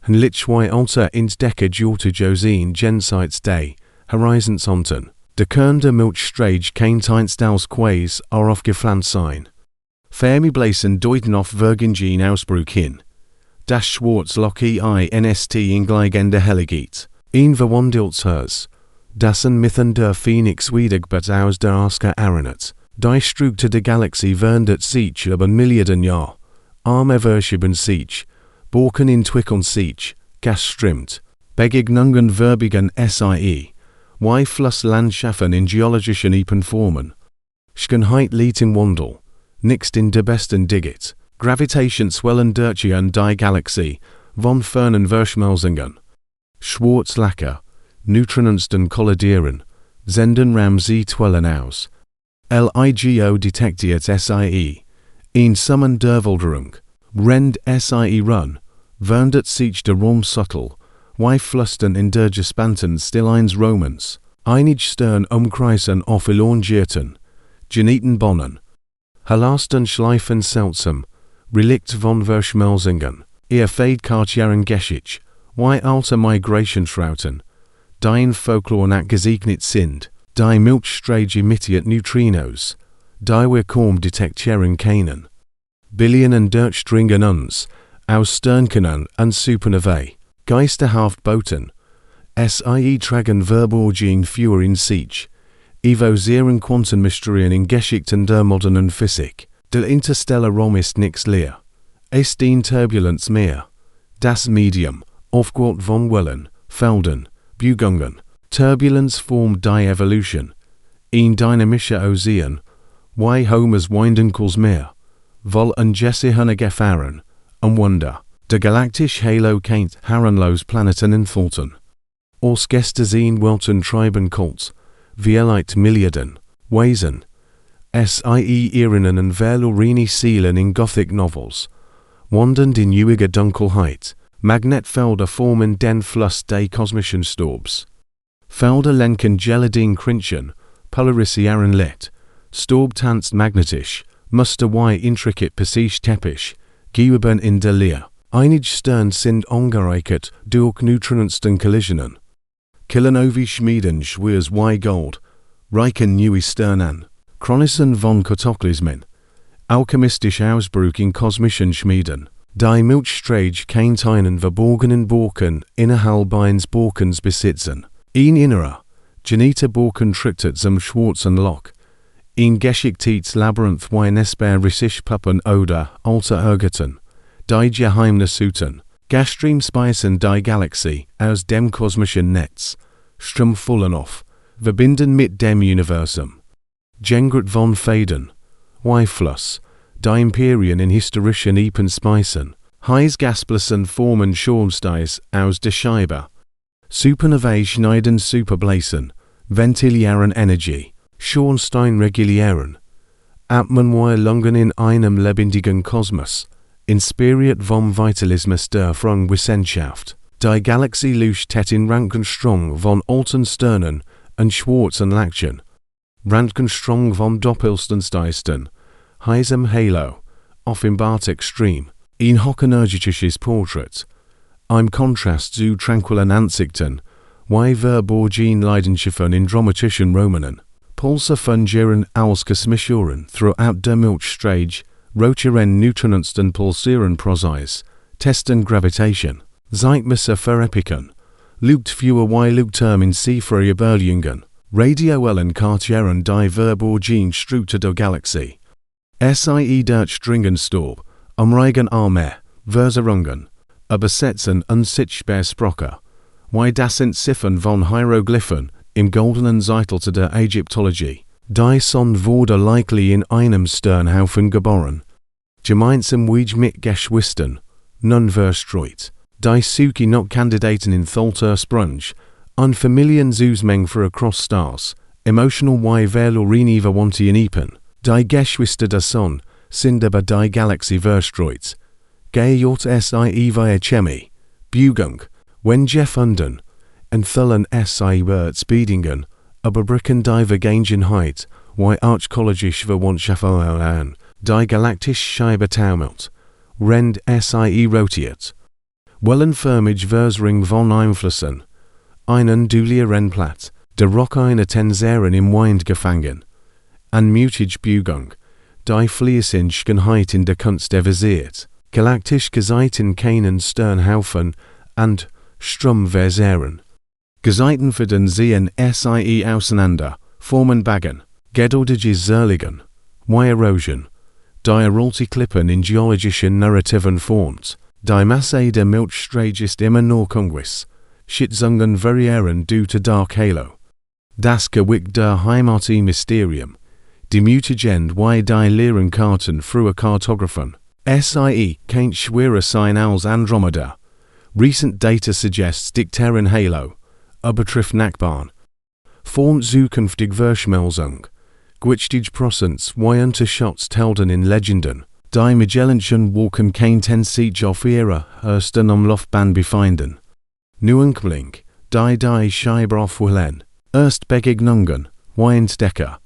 En lichwei alter ins Decke Jortejosien Gensites Day, Horizonten. De Kern der Milchstraße kein Teinstals Quays aufgepflanzt sein. Fermi Blasen deuten auf Virgin Ausbruch hin. Das Schwarzloch NST in Gleigende Helligkeit. Verwandelt hers. Dassen Mythen der Phoenix wiedig but aus der Aska erinnert. Die Struktur der Galaxie wandert sich über Milliarden Jahre. Verschieben sich. Borken entwickeln sich. Gasströmt. Begegnungen verbigen sie. Wie Flusslandschaften in geologischen Epenformen. Schönheit liegt im Wandel. Nichts in der besten Digit. Gravitationswellen durch die Galaxie, von fernen Verschmelzungen. Schwarzlacher. Neutronensten kollidieren. Senden Ramsey-Twellen aus. LIGO detektiert sie. In Summen der Wilderung. Rend sie run. Wandert sich der Raum subtle. Wie Flusten in der gespannten Stilleins Romans. Einig Stern umkreisen auf elongierten. Geneten Bonnen. Halasten Schleifen seltsam. Relikt von Verschmelzungen. Ihr Fade-Kartjaren Geschichte. Wie alte Migrationsrouten. Die Folklore nachgesegnet sind. Die Milchstraße emittiert Neutrinos. Die wir kaum detektieren können. Billionen Durchdringen uns. Aus Sternkernen und Supernovae. Geisterhaft Boten. Sie tragen verborgen Führer in sich. Evosieren Quantenmysterien in Geschichten der modernen Physik. Der interstellar Raum ist nichts leer. Es dient Turbulenz mehr. Das Medium, aufgrund von Wellen, Felden, Bewegungen. Turbulenz formt die Evolution. In dynamische Ozean, wie Homers Windenkels mehr. Vol ungesicherne Gefahren, Wunder. Der galaktische Halo kennt herrenlos Planeten entfalten. Aus Gestesien Welten treiben Kult, vielleicht Milliarden, Wesen. Sie erinnern an verlorene Seelen in Gothic Novels. Wandernd in ewiger Dunkelheit, Magnetfelder formen den Fluss des kosmischen Storbs. Felder lenken geladine Grinchen, polarisieren Licht. Storb tanzt magnetisch, Muster wie intricate Passage Teppich, Geweben in der Leer. Einig Stern sind angereichert durch Neutronensten Kollisionen. Kilenovi Schmieden schwers wie Gold, reichen neue Stern an. Chronissen von Kataklysmen. Alchemistisch Ausbruch in kosmischen Schmieden. Die Milchstraße kennt einen verborgenen Borken innerhalb eines Borkens besitzen. Ihrer, Geneta Borken trittert zum schwarzen Loch. Geschicktes Labyrinth wie Nesper Puppen oder alte Ergeten. Die Geheimnisvollen. Gastream speisen die Galaxie aus dem kosmischen Netz. Strömfallen auf. Verbinden mit dem Universum. Gengert von Faden. Wie Fluss. die Imperien in historischen Epen-Speisen, Heis Gasblasen formen Schornsteins aus der Scheibe. Supernovae schneiden Superblasen, ventilieren Energie, Schornstein regulieren. Atmenwire Lungen in einem lebendigen Kosmos, inspiriert vom Vitalismus der Wissenschaft. Die Galaxie leuchtet in Röntgenstrahlung von alten Sternen und schwarzen Lachen. Röntgenstrahlung vom Doppelstensteisten, heisem Halo, offenbart extrem, ein hochenergetisches Portrait. Im Kontrast zu tranquillen Ansichten, wie verborgen Leidenschaften in dramatischen Romanen. Pulse fungieren als Kosmisuren throughout der Milchstraße, rotieren Neutronensten pulsieren Prozeis, testen Gravitation. Zeitmesser verepiken, lugt für wie lugterm in Seefreie Berlungen, radioellen Kartieren die verborgen Struktur der Galaxie. Sie Durchdringenstorb, Umreigen Arme, Verserungen, Übersetzen unsichtbar Sprache, wie das Entziffern von Hieroglyphen im goldenen Zeitalter der Ägyptologie. Die Sonne wurde likely in einem Sternhaufen geboren. Gemeinsam mit Geschwistern, nun verstreut. Die Suche nach Kandidaten in Tholter Sprunge, unfamiliaren Zusmeng für across stars, emotional wie verloren verwandte Epen. Die Geschwister der Sonne sind aber die Galaxie verstreut. Sie via Chemie, Bugung, wenn gefunden, entfallen sie Speedingen, überbrücken die Vergangenheit, wie archäologisch Verwandtschaften an, die galaktische Scheibe taumelt, rennt sie rotiert. Wellenförmig Versring von Einflüssen, einen dulieren Platt, der Rock eine Tenseren im Wind gefangen, an mutige Bugung, die Fließenheit in der Kunst versiert, galaktisch geseiten keinen Sternhaufen und Stromverseren. Geseiten werden sehen sie auseinander, formen Baggen, geduldige Zerligen, wie Erosion, die rolte Klippen in geologischen Narrativen formt. Die Masse der Milchstraße ist immer noch ungewiss, Schätzungen variieren due to Dark Halo. Das Gewicht der Heimat Mysterium, die Mutagen wie die leeren Karten früher Kartographen. Sie can't schwerer sein als Andromeda. Recent data suggests dikteren Halo, übertrifft Nachbarn. Formt zukünftig Verschmelzung, Gwichtig Prozents wie unterschätzt Helden in Legenden. Die Magellanschen Wolken kein sich auf ihrer ersten Umlaufbahn befinden. Nuenkling, die Scheibe aufwühlen, Erstbegegnungen, wie Entdecker,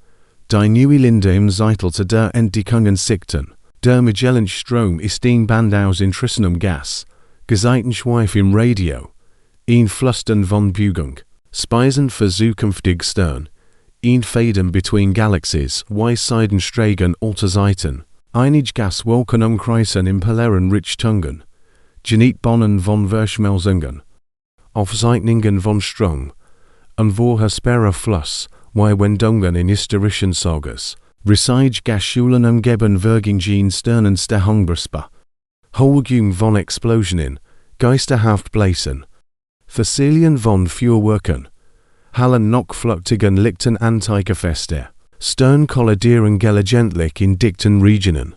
die neue Linde im Zeitalter der Entdeckungen sichten. Der Magellanstrom ist ein Band aus interessenem Gas, Geseitenschweif im Radio, ein Flüstern von Bugung, Speisen für zukünftig Stern, ein Faden between Galaxies, wie Seidensträgen alter Seiten. Einige Gaswolken umkreisen impelleren Richtungen, Genietbonnen von Verschmelzungen, Aufzeichnungen von Strom, und vorhersehbarer Fluss, wie Wendungen in historischen Sagas, Resige Gasschulen umgeben Vergingen Sternenstehungbrispa, Holgum von Explosionen, Geisterhaft Blasen, Fossilien von Feuerwerken, Hallen Knockfluktigen Lichten Antikerfeste. Stern kollidieren gelegentlich in dichten Regionen.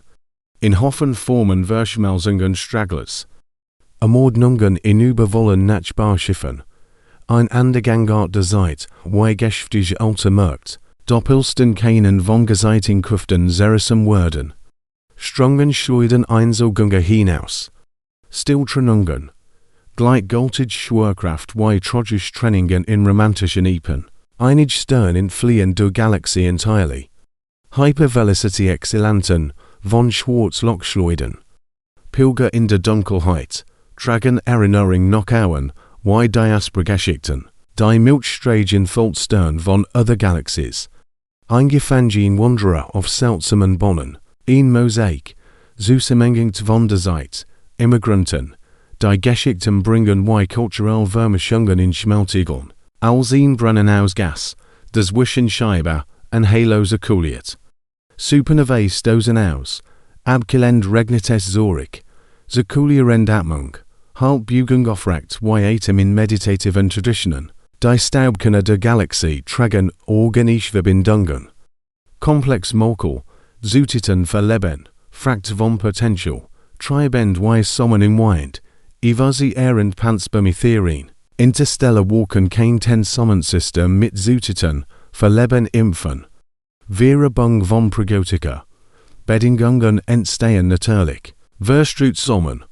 In Hoffen formen Verschmelzungen Stragglers. Ermordungen in übervollen Nachbarschiffen. Ein Andergangart der Zeit, wie geschäftig alter Markt. Doppelsten keinen von Geseitenkräften zeresem werden. Strongen schleuden Einzelgänge hinaus. Stilltrennungen. Gleichgültig Schwerkraft wie tragisch Trennungen in romantischen Epen. Einige Stern entfliehen der Galaxie entirely. Hypervelocity Excellanten von Schwarzlochschleuden. Pilger in der Dunkelheit, tragen Erinnerung Knockauen, wie Diaspora-Geschichten, die Milchstraße Stern von other Galaxies. Eingefangen Wanderer auf seltsamen Bonnen, ein Mosaik, Zusammenhängt von der Zeit, Immigranten, die Geschichten bringen wie kulturell Vermischungen in Schmelzigeln. Als brennen aus Gas, das Wischenscheibe, und Halos accumuliert. Supernovae stoßen aus, abgelend regnet es Zurich, zirkulierend Atmung, Halbbugung aufrecht wie Atem in meditativen Traditionen, die Staubkerne der Galaxie tragen organische Verbindungen. Komplex Molekül, Zutiten verleben, Frakt von Potential, Tribend wie Sommen im Wind, ihrer, und Panspermie-Theorien. Interstellar Walken kein ten Sonnensystem mit Zutiten, verleben impfen. Verabung von Progotica. Bedingungen entstehen natürlich. Verstrut Sommen.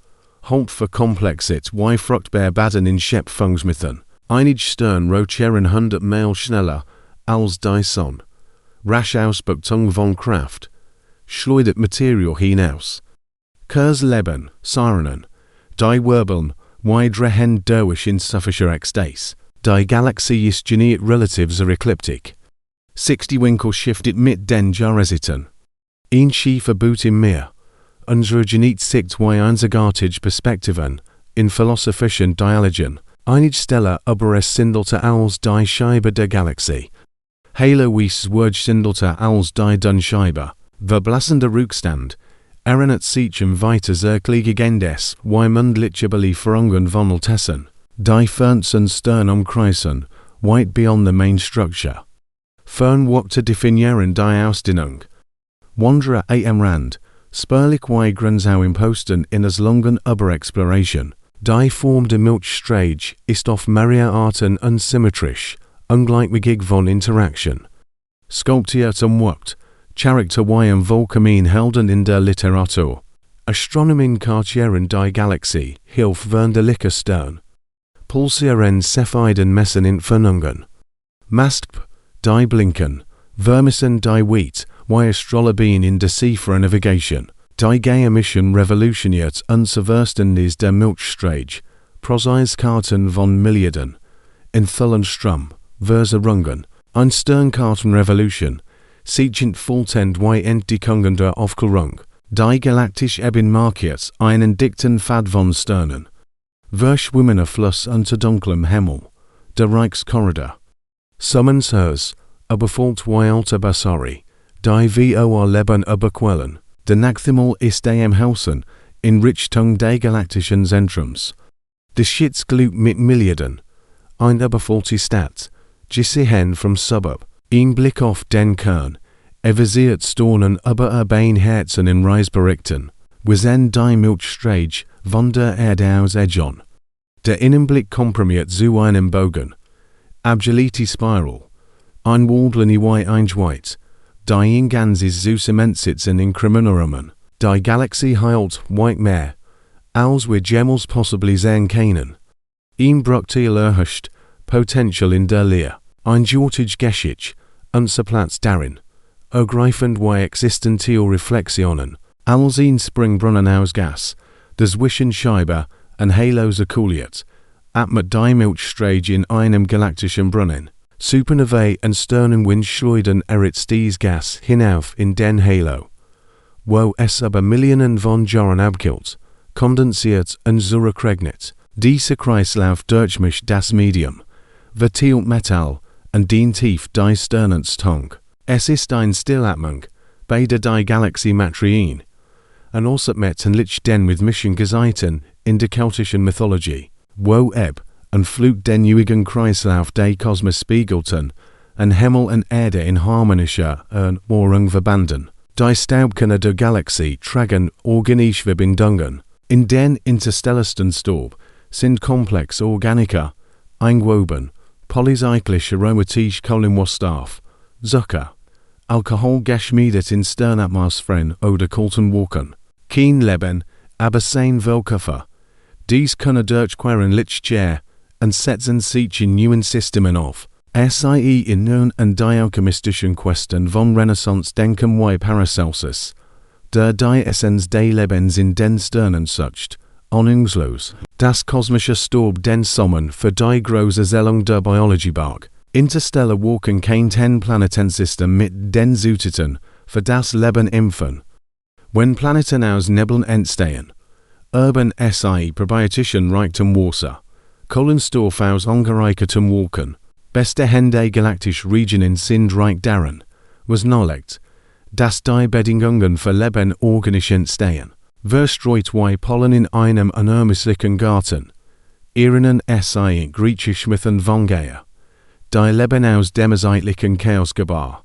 Halt für Komplexit wie fruchtbar Baden in Schöpfungsmitteln. Einige Stern rotieren 100 Mal schneller als die Sonne. Rasch Ausbeutung von Kraft. Schleudert Material hinaus. Kurs Leben, Sirenen. Die Wirbeln, wie drehen durch in suffischer Ekstase. Die Galaxie ist geniert relatives ecliptic. 60 Winkel shiftet mit den Jahreszahlen. Ein schiefer Boot im Meer. Unsere geniet sicht wie einzigartige Perspektiven, in philosophischen Dialogen. Einige Stelle aber es sindelte als die Scheibe der Galaxie. Halo wies Word sindelte als die Dunscheibe. Verblassender Rückstand. Erinnert sich weiter zurückliegendes, wie mündliche Belieferungen von Altessen. Die Fernsten Stern umkreisen, weit beyond the main structure. Fern Worte definieren die Ausdehnung. Wanderer am Rand, spurlich wie Grenzau imposten in as langen Überexploration. Die Form der Milchstraße ist auf mehrere Arten unsymmetrisch, ungleichmäßig von Interaction. Sculptiert Wort, Charakter wie Volkamin Helden in der Literatur. Astronomien kartieren die Galaxie, hilf wunderliche Stern. Pulsieren Cephiden messen Entfernungen. Masp, die blinken, vermissen die Wheat, wie Astrolabien in Decipher Navigation. Die Geheimnisvollen revolutioniert unverständnis der Milchstraße, Proseikarten von Milliarden. In Strom, Verserungen, ein Sternkartenrevolution, siegend volltend wie Entdeckungen der Aufklärung. Die galaktisch eben markiert einen dichten Pfad von Sternen. Verschwimmener Fluss unter dunklem Himmel. Der Reichskorridor. Summens hers, überfolgt wie alte Basari. Die vor Leben überquellen. Der Nachthimmel ist am Hausen, in Richtung des galaktischen Zentrums. Der Schitzglut mit Milliarden. Ein überfüllte Stadt. Gesehen vom Suburb. Ein Blick auf den Kern. Visiert Staunen über urban Herzen in Reisberichten. Wir sehen die Milchstraße von der Erde aus Ejon. Der Innenblick komprimiert zu einem Bogen. Abgelite Spiral. Ein Waldlini wie ein Schweiz. Die Ingansis zu Sementsitzen in Kriminalrahmen. Die Galaxie heilt weit mehr, als wir jemals possibly sehen können. Ein Bruchteil erhascht, Potential in der Leer. Ein Jortage Geschicht, unzerplatzt darin. Ergreifend wie existential Reflexionen, als ein Springbrunnen aus Gas, das Wischenscheibe und Halos erkuliert, atmet die Milchstraße in einem galaktischen Brunnen. Supernovae und Sternenwind schleudern dies Gas hinauf in den Halo. Wo es über Millionen von Jahren abkühlt, kondensiert und zurückregnet. Dieser Kreislauf durchmischt das Medium, verteilt Metall und dient tief die Sternenstank. Es ist ein Stillatmung, beide die Galaxie Materien, und also mit und lich den mit Mission Gezeiten in der keltischen Mythologie, wo und Flug den ewigen Kreislauf des Kosmos spiegelten, und Himmel und Erde in harmonischer Ordnung verbanden. Die Staubkerne der Galaxie tragen organische Verbindungen. In den interstellarsten Staub sind komplex Organiker, eingewoben, polycyclisch aromatisch Kohlenwasserstoff, Zucker, Alkohol geschmiedet in Sternatmosphären oder kalten Wolken. Kein Leben, aber sein Weltkörper. Dies können durchqueren Lichtjahr und setzen sich in neuen Systemen auf. Sie in nun und die alchemistischen Questen von Renaissance denken wie Paracelsus. Der die Essenz des Lebens in den Sternen sucht, ahnungslos. Das kosmische Staub den Sommen für die große Zählung der Biologieberg. Interstellar Walken kein ten Planetensystem mit den Zutiten für das Leben impfen. Wenn Planeten aus Nebeln entstehen, urban Probiotischen Reichtum Wasser, Kohlenstoff aus angereichertem Wolken, beste Hände galaktisch Regionen sind reich daran, was nahelegt, dass die Bedingungen für Leben organisch entstehen. Verstreut wie Pollen in einem unermesslichen Garten, Irinnen griechisch mit von Gaia. Die Leben aus dem zeitlichen Chaos gebar,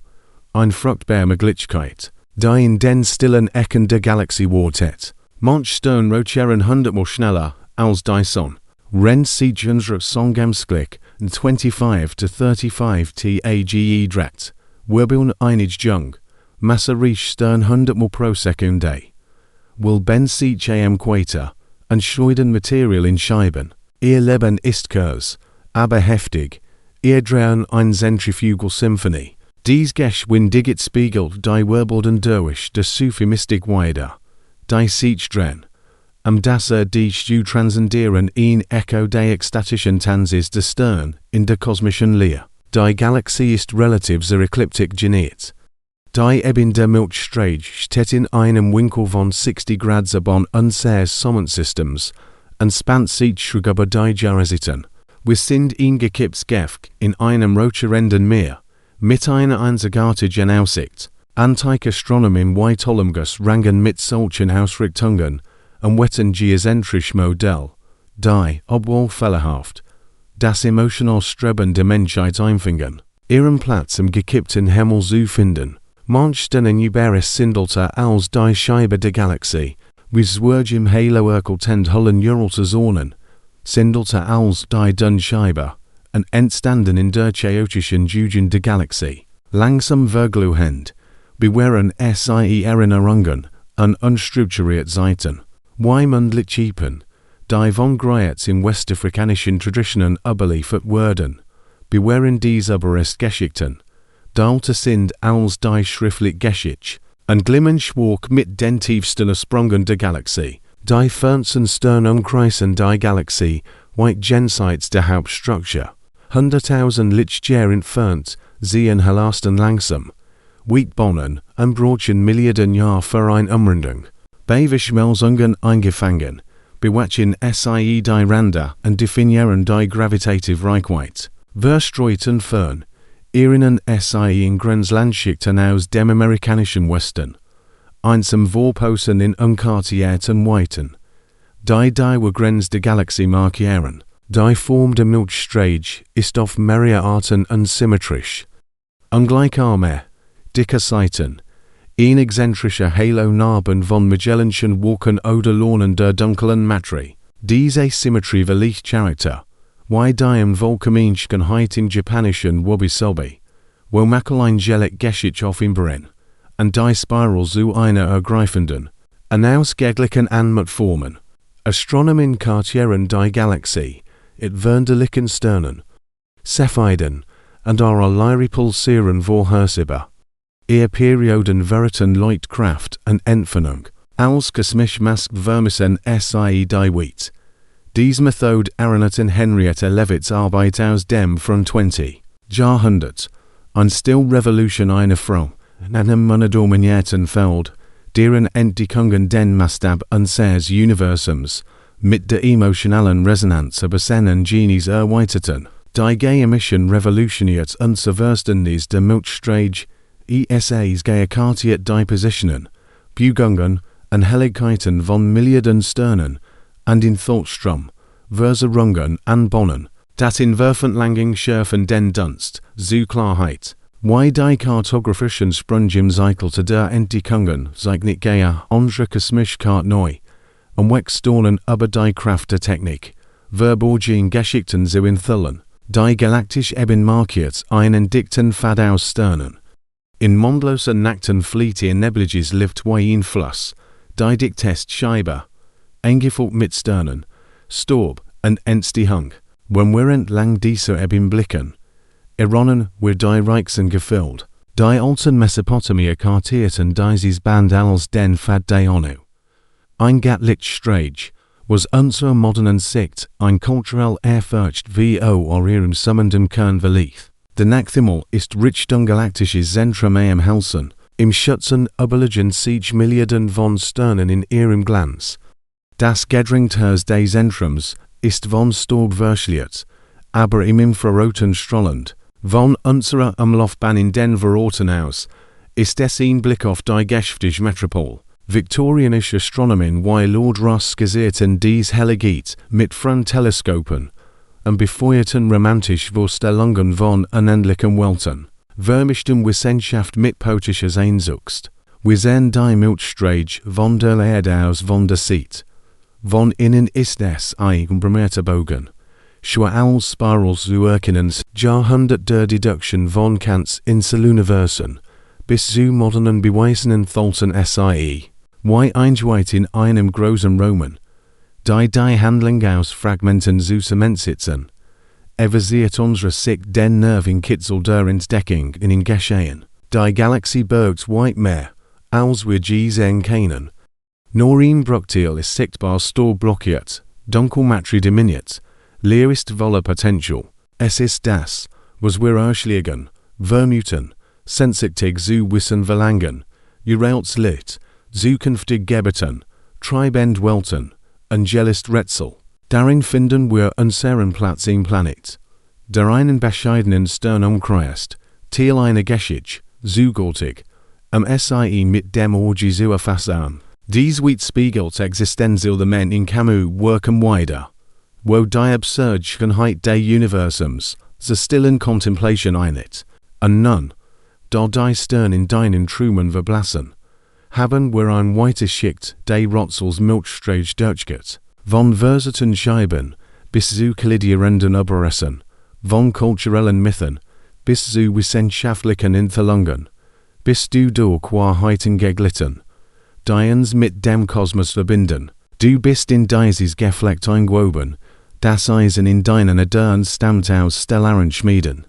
ein fruchtbare Möglichkeit. die in den stillen Ecken der Galaxie wartet. Manch Stern rotieren hundertmal schneller als die Sonne. Rennt sich unsere Songemsklick 25 to 35 tage direkt. Wirbeln einig Jung. Masse reich Stern hundertmal pro Sekunde. Will ben sich am Quater. Und schleudern Material in Scheiben. Ihr Leben ist kurz, aber heftig. Ihr drehen eine Zentrifugal Symphonie. Dies Geschwindigkeit spiegelt die Wirbeln durch das Sufi Mystik weiter. Die sich drehen. Das die Stu transcendieren in Echo der ekstatischen Tanzes des Stern in der kosmischen Leer. Die Galaxie ist relativ zur Ekliptik geniert. Die in der Milchstraße steht in einem Winkel von 60 Grad von unseres Sonnensystems und spannt sich über die Jahrzehnte. Wir sind eingekippt in einem roterenden Meer, mit einer einzigartigen Aussicht. Antike Astronomien Weitolumgus rangen mit solchen Ausrichtungen und wetten geozentrisch Modell, die, obwohl fehlerhaft, das emotional Streben der Menschheit einfingen, ihren Platz im gekippten Himmel zu finden. Manch den Uberis sindelte als die Scheibe der Galaxie, wie Zwirg im Halo erkeltend Hullen Uralter Zonen, sindelte als die Dunscheibe, und entstanden in der chaotischen Jugend der Galaxie. Langsam vergluhend, bewähren sie Erinnerungen und unstrukturiert Seiten. Weimundlich Schiepen, die von Greyets in westafrikanischen Traditionen überliefert wurden, bewähren dies aber erst Geschichten. Dalte sind als die schriftlich Geschichte, und glimmen schwach mit den tiefsten Sprungen der Galaxie. Die fernsten Stern umkreisen die Galaxie, weit jenseits der Hauptstruktur. 100.000 Lichtjahre entfernt, sehen Halasten langsam. Wheatbohnen und Brotchen Milliarden Jahre für eine Umrundung. Beweschmelzungen eingefangen, bewatchen sie die Ränder und definieren die gravitative Reichweite. Verstreuten fern, erinnern sie in Grenzlandschichten aus dem amerikanischen Westen. Einsam Vorposten in unkartierten Weiten. Die Grenz der Galaxie markieren. Die Form der Milchstraße ist auf mehrere Arten unsymmetrisch. Ungleicharme, dicke Seiten, exzentrische Halo-Narben von Magellanschen Wolken oder Lohnen der dunklen Materie. Diese Symmetrie verlicht Charakter, wie die Volkaminschkenheit in japanischen Wabi-Sabi, wo Makelangelic Geschichte auf im Brenn, und die Spiral zu einer ergreifenden, unausgeglichen Anmut formen. Astronomien kartieren die Galaxie, it wunderlichen Sternen, Cepheiden, und ihre Lyri pulsieren vorhersehbar. Ihr Perioden veriten Leutkraft und Entfernung, als kosmisch mask vermissen sie die Wheat. Dies Methode erinnert in Henrietta Leavitt's Arbeit aus dem von 20. Jahrhundert, ein Still Revolution eine Frau, in einem monodominierten Feld, deren Entdeckungen den Maßstab unseres Universums, mit der emotionalen Resonanz über seinen Genies erweiterten. Die Geheimnisvollen revolutioniert unser Verständnis der Milchstraße, ESAs gekartiert die Positionen, Bugungen und Helligkeiten von Milliarden Sternen, und in Thoughtstrom, Verserungen anbonnen, das in Werfentlangung schärfen den Dunst, zu Klarheit. Wie die kartografischen Sprung im Cycle der Entdeckungen sich nicht gehe unsere Kosmischkeit neu, wegstohlen über die Kraft der Technik, verborgen Geschichten zu enthüllen, die galaktisch eben markiert einen dichten Pfad aus Sternen. In mondlosen nackten Fleete nebliges lift wie in Fluss, die dichtest Scheibe, eingefüllt mit Sternen, Staub und Entstehung, wenn wir entlang dieser eben blicken. Ironen wir die Reichsen gefüllt, die alten Mesopotamie kartierten dieses Band als den Pfad der Onu. Ein Lichtstraße, was unserer modernen Sicht ein kulturell Ehrfurcht vor ihrem summenden Kern verlief. Der Nachthimmel ist Richtung galaktisches Zentrum am Helsen, im Schützen überliegen sich Milliarden von Sternen in ihrem Glanz. Das Gedrängtes des Zentrums ist von Staub verschliert, aber im Infraroten strahlend. Von unserer Umlaufbahn in den Verorten aus ist es ein Blick auf die geschäftige Metropol. Viktorianische Astronomien wie Lord Ross gesierten dies Helligkeit mit Fronteleskopen und befeuerten romantisch Vorstellungen von unendlichen Welten. Vermischten Wissenschaft mit poetischer Sehnsucht. Wir sehen die Milchstraße von der Erde aus von der Seite. Von innen ist es ein umbrumierter Bogen. Schwa als Spirals zu erkennen, Jahrhundert der Deduction von Kants Universum, bis zu modernen Beweisen Tholten sie. Why eingeweht in einem großen Roman. Die Handlung aus Fragmenten zusammensitzen. Eversiert unsere sich den Nerven Kitzel der Entdeckung in Geschehen. Die Galaxie birgt weit mehr, als wir sehen können. Nur ein Bruchteil ist sichtbar stor blockiert, Dunkelmaterie diminuiert, leer ist voller Potential. Es ist das, was wir erschlagen, vermuten, sensittig zu wissen verlangen, Urals Lit, zukünftig gebeten, treibend Welten, angelist Rätsel. Darin finden wir unseren Platz im Planet. Der einen bescheidenen Sternumkreis, Teil einer Geschichte, zugültig, sie mit dem Orgie zu erfassen. Dies spiegelt existenziell der Mensch in Camus' Werken wider, wo die Absurdheit des Universums, zur stillen Contemplation einit, und nun, da die Stern in deinen Truman verblassen, haben wir ein weites Schicht des Rätsels Milchstraße durchgeht, von versierten Scheiben bis zu kollidierenden Überresten, von kulturellen Mythen bis zu wissenschaftlichen Entwicklungen, bis du durch Wahrheiten geglitten, die uns mit dem Kosmos verbinden. Du bist in dieses Geflecht eingewoben, das Eisen in deinen Adern stammt aus stellaren Schmieden.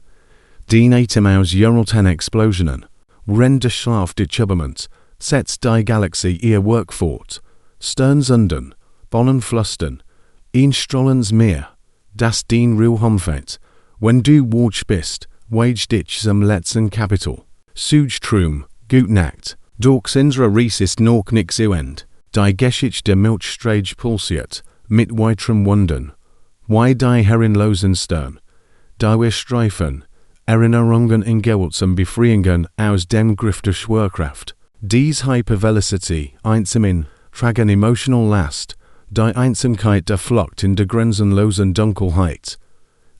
Den Atem aus Uralten Explosionen, wenn der Schlaf dich übermannt, setzt die Galaxie ihr Werk fort. Sternsunden, Bonnen flüstern, ein Strollens Meer, das den Ruhe umfängt. Wenn du watch bist, wage dich zum letzten Kapitel. Suj Trum, Gut Nacht. Durch unsere Reise ist noch nicht zu Ende. Die Geschichte der Milchstraße pulsiert, mit weiteren Wundern. Why die herrenlosen Stern? Da wir streifen, Erinnerungen in gewaltsam Befreiungen aus dem Griff der Schwerkraft. Dies Hypervelocity, einsamen, tragen emotional Last, die Einsamkeit der Flucht in der grenzenlosen Dunkelheit.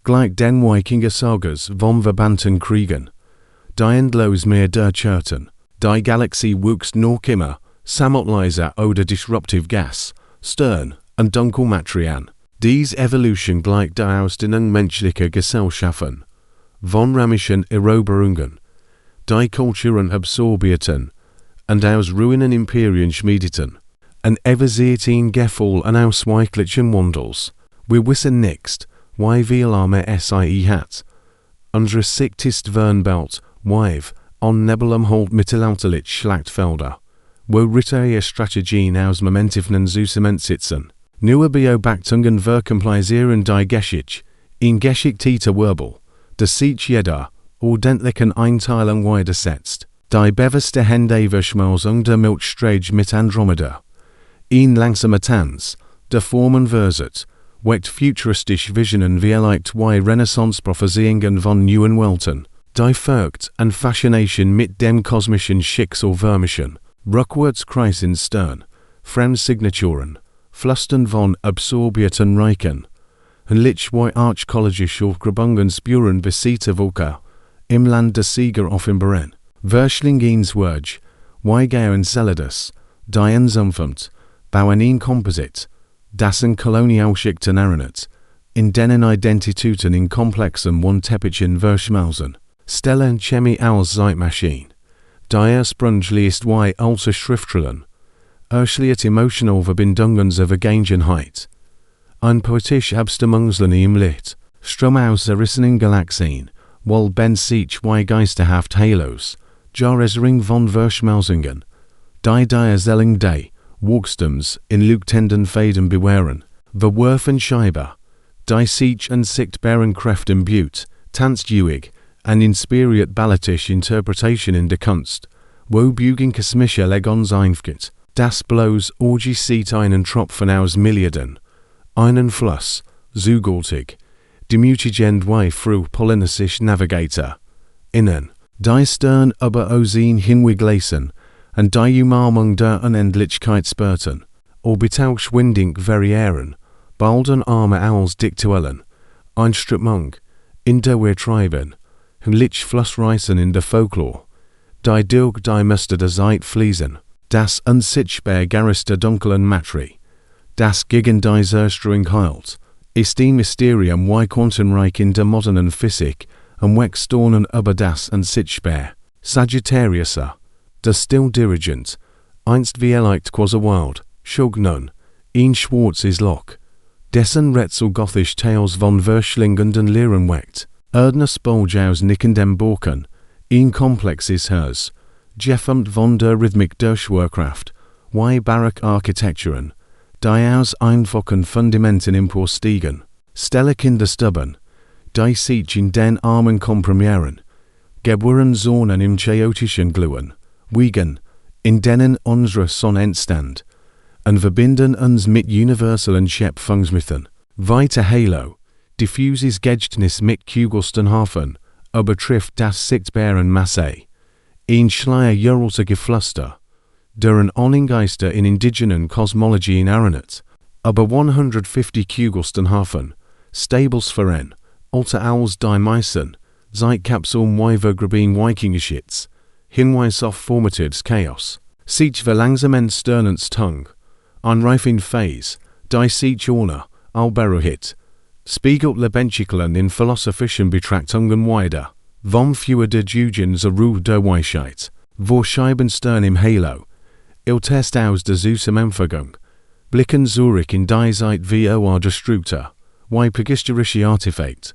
Gleich den Wikinger Sagas vom verbannten Kriegen. Die endlos Meer der Scherten. Die Galaxie wuchs noch immer, sammelleiser oder disruptive Gas, Stern und Dunkelmaterie an. Dies Evolution gleicht der Ausdehnung menschlicher Gesellschaften. Von ramischen Eroberungen. Die Kulturen absorbierten und aus Ruinen Imperien schmiedeten. Ein eversierten Gefall an ausweichlichen Wandels. Wir wissen nicht, why viel Arme sie hat. Unsere Sicht ist Vernbelt, Wive, on nebulum holt mittelalterlich Schlachtfelder, wo Ritter Strategien aus Momentivnen zusammensitzen. Nur Beobachtungen verkomplizieren die Geschichte, in geschichtlicher Wirbel, das sich jeder ordentlichen Einteilung widersetzt. Die bewusste Händeverschmelzung der Milchstraße mit Andromeda. In langsamer Tanz, der Formen verset, weckt futuristisch Visionen vielleicht wie Renaissance-Prophezeiungen von neuen Welten. Die Furcht und Faszination mit dem kosmischen Schicksal vermischen, rückwärts kreisen Stern, Fremdsignaturen, Flüstern von absorbierten Reichen, und lich wie archkologische Aufgrabungen spüren besiegte Völker, im Land der Sieger offenbaren. Verschlingens Wörg, wie gehen Celidas, die ensumpfend, bauen ein Komposit, dessen Kolonialschichten erinnert, in denen Identitäten in komplexem und Teppichen verschmelzen. Stellen Chemie als Zeitmaschine. Die Sprungli ist wie alte Schriftstellen. Erschliert emotional Verbindungen zur Vergangenheit. Ein poetisch Abstimmungslen im Licht. Strom aus zerrissenen Galaxien, wohl ben sich wie geisterhaft Halos. Jares Ring von Verschmelzungen. Die Selling Day, Wuchstums in leuchtenden Fäden bewähren. Verwerfen Scheibe. Die sich und sichtbaren Kräften Beaut, tanzt juig, an inspiriert balletisch Interpretation in der Kunst, wo bügen kosmische Legons einfgeht, das bloß Orgie sieht einen Tropfen aus Milliarden, einen Fluss, zugültig, die mutigend wie fru polynesisch Navigator, innen, die Stern aber aussehen hinweglassen, und die Umarmung der Unendlichkeit spürten, orbitauschwindig variieren, balden Arme als Diktuellen, ein Strömung, in der wir treiben, und lich Flussreisen in der Folklore, Die Dilg die müsste der Zeit fließen. Das unsichtbare Gerister dunklen Matri. Das gegen die Zerstörung heilt. Ist die Mysterium wie Quantenreich in der modernen Physik und Wegstaunen über das Unsichtbare. Sagittariuser. Der Stilldirigent. Einst wie quasi Wild. Schug nun. Ein schwarzes Loch. Dessen Rätsel gothisch Tales von verschlingenden Lehren weckt. Erdnes Bulge aus nickendem Borken. Ein komplexes Hers. Jeffumt von der Rhythmik Durchschwerkraft. Wie Barock Architekturen. Die aus einfachen Fundamenten emporstiegen. Stelle Kinder stubben. Die sich in den Armen komprimieren. Geboren Zonen im chaotischen Glühen. Wiegen. In denen unsere Sonne entstand. Und verbinden uns mit universalen Schöpfungsmythen. Weiter Halo. Diffuses Gedächtnis mit Kugelsten Hafen. Übertrifft das sichtbaren Masse. Ein Schleier jurlte Geflüster. Deren Onnengeister in indigenen Kosmologie in Aranet. Aber 150 Kugelsten Hafen. Stables Verein. Alter Owls die Meissen. Zeitkapsel Weivergrabin Wikingeschitz. Hinweis auf formatives Chaos. Sich verlangsamen Sternens Tung. Anreifing Phase. Die sich ohne. Alberohit. Spiegelt Lebenschiklen in philosophischen Betrachtungen weiter. Vom Fewer der Jugens Ruhe der Weisheit. Vor Scheibenstern im Halo. Il Test aus der Empfägung. Blicken Zurück in die Zeit vor der Struktur. Wie prehistorische Artefakt.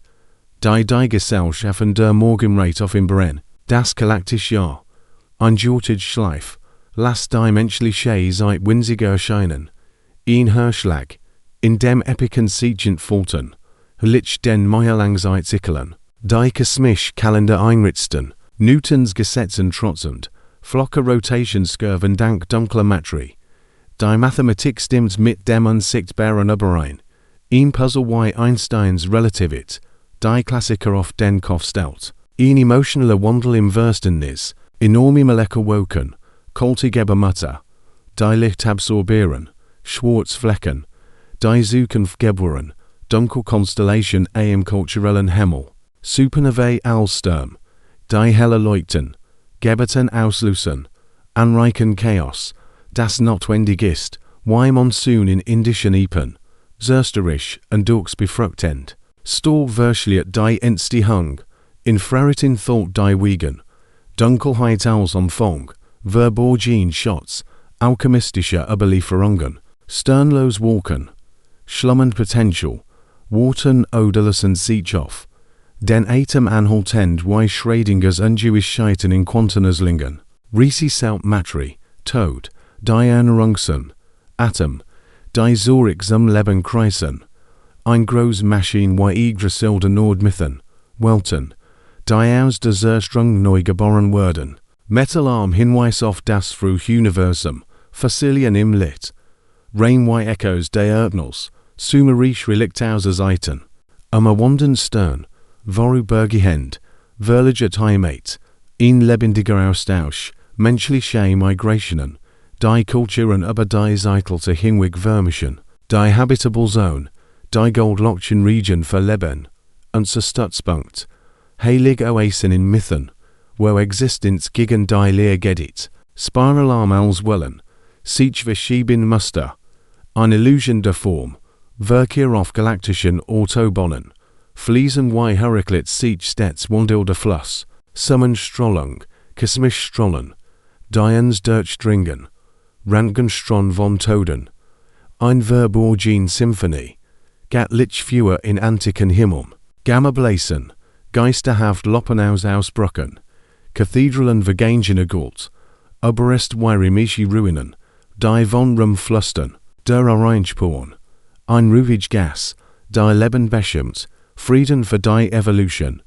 Die Gesellschaften der Morgenrate auf im Brenn. Das galaktische Jahr. Ein Jortage Schleif. Last die menschliche Zeit winziger erscheinen. Ein Herschlag. In dem epiken Siegent Fulton. Lich den Meierlangzeit Zickeln. Die kosmisch Kalender einrichten. Newtons Gesetzen trotzend. Flocke Rotationskurven dank dunkler Materie. Die Mathematik stimmt mit dem unsichtbaren überein. Ein Puzzle wie Einsteins Relativität. Die Klassiker auf den Kopf stellt. Ein emotionaler Wandel im Verständnis. Enorme Molekelwoken. Kultige Mutter. Die Licht absorbieren. Schwarzflecken. Die Zukunft geboren. Dunkelkonstellation am kulturellen Himmel. Supernovae Alsturm. Die helle Leuchten. Geberten auslösen. Anreichen Chaos. Das notwendig ist. Wie Monsun in indischen Epen. Zersterisch und durchsbefruchtend. Stor verschliert die Entstehung. Infraroten Thought die Wiegen. Dunkelheit als Umfang. Verborgen Shots. Alchemistische Überlieferungen. Sternlos Walken. Schlummend Potential. Worten odorlosen sich auf. Den Atem anhaltend wie Schrödingers Ungewißheiten in Quantenerslingen. Riesi Selt Matri. Tod. Die Erneuerungsen. Atom. Die Zurich zum Leben kreisen. Ein groß Maschine wie Yggdrasil Nordmythen. Welten. Die aus der Zerstrung neu geboren werden. Metalarm Hinweis auf das früh Universum. Fossilien im Lit. Rain wie Echoes der Erdnuss. Sumerisch Relikt aus Zeiten. Wanden Stern. Vorübergehend. Verliget Heimat. Ein lebendiger Austausch. Menschliche Migrationen. Die Kulturen über die Zeitliche hinweg vermischen. Die Habitable Zone. Die Goldlockchen Region für Leben. Unser Stützpunkt. Heilig Oasen in Mythen. Wo Existenz gegen die Leer gedit. Spiralarm als Wellen. Sich verschieben Muster. Eine Illusion der Form. Verkehr auf galaktischen Autobahnen. Fließen wie Heraklits sich stets wandelnder Fluss. Summenstrahlung. Kosmisch Strollen. Dians Durchdringen. Röntgenstron von Toden. Ein Verborgen Symphonie. Gatlich Fewer in antiken Himmel. Gamma Blasen. Geisterhaft Loppen Ausbrücken. Kathedralen Vergangene Gult. Oberest Weirimishi Ruinen. Die von Rumflustern. Der Orangeporn. Ein Ruhig Gas. Die Leben bestimmt. Frieden für die Evolution.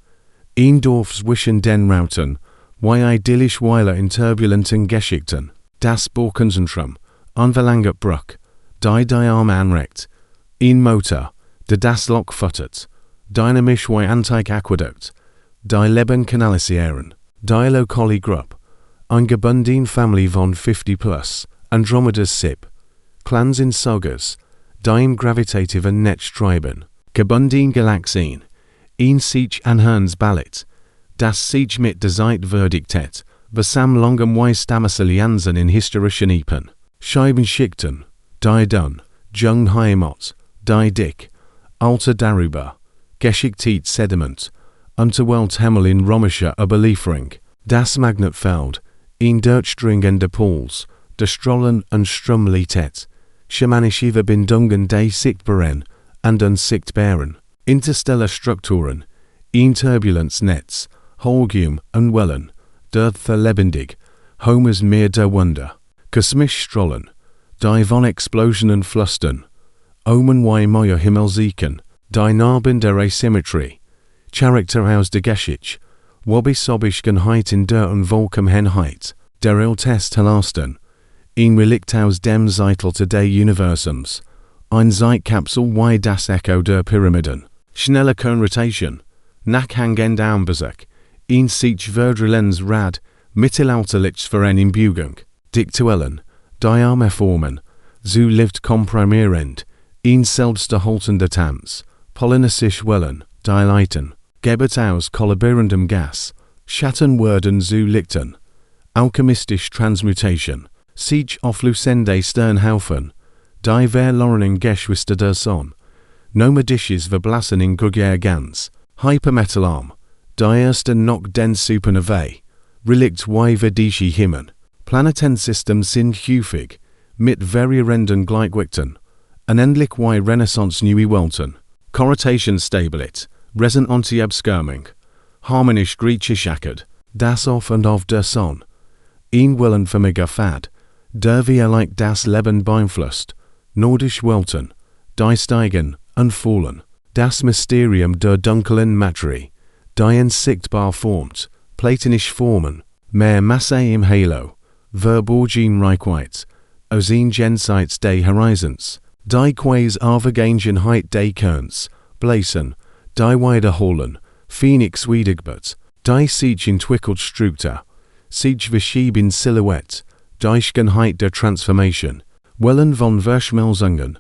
Ein Dorfs Wischen den Rauten. Wie idyllisch Weiler in turbulenten Geschichten. Das Borkenzentrum. Unverlangert Bruck. Die Arm anregt. Ein Motor. Der das Lok futtert. Dynamisch wie Antik Aquädukt. Die Leben kanalisieren. Die Lokali Gruppe. Ein gebunden Family von 50 plus. Andromedas Sip. Clans in Sogas. Die im gravitativen Netz treiben. Gebunden Galaxien. Ein sich anhören's Ballett. Das sich mit der Zeit verdiktet. Versam langem Weistammerseljansen in historischen Epen. Scheibenschichten, die Dun, Jung Heimat, die Dick, Alter darüber, Geschicktet Sediment, Unterwelt Himmel in Römischer Überlieferung, das Magnetfeld, in durchdringende Pols, de Strollen und Strömlitet, schamanische Verbindungen die sichtbaren und unsichtbaren, interstellar Strukturen, in Turbulenznetz, Holgium und Wellen, dort verlebendig, Homers Meer der Wunder, kosmisch Strollen, die von Explosionen flüstern, Omen wie Meuer Himmelsieken, die Narben der Asymmetrie, Charakter aus der Geschichte, wobei Sobischen in der und Volkenheit, der Test Helasten, ein Relikt aus dem Zeitalter des Universums, ein Zeitkapsel wie das Echo der Pyramiden, schnelle Konrotation, nachhangend Anbesuch, ein sich verdrillens Rad, Mittelalterlich Vereinigung, Diktuellen, die Arme Formen, so lived komprimierend, ein selbsterhaltender Tanz, polynesisch Wellen, die Leiten, gebet aus kollaborierendem Gas, Schattenwerden zu Lichten, alchemistisch Transmutation, sich auflösende Sternhaufen, die verlorenen Geschwister der Sonne, nomadisches Verblassen in Grugier Gans, Hypermetalarm, die ersten noch den Supernovae, Relikt wie verdische Himmel, Planetensystem sind häufig, mit variierenden Gleichgewichten, unendlich wie Renaissance neue Welten, Korrelationsstabilität, resonantie Abskirmung, harmonisch griechisch Akkord, das Auf und Auf der Sonne, ein wellenförmiger Pfad, der wie das Leben beeinflusst, nordisch Welten, die steigen und fallen, das Mysterium der dunklen Materie, die unsichtbar formt, platonisch Formen, mehr Masse im Halo, verborgen Reichweite, aus ein Jenseits des Horizons, die Quais Arvergangenheit des Kerns, Blasen, die Wiederholen, Phoenix Wiedergeburt, die sich entwickelt Struktur, sich verschieben Silhouette, die Schenheit der Transformation, Wellen von Verschmelzungen,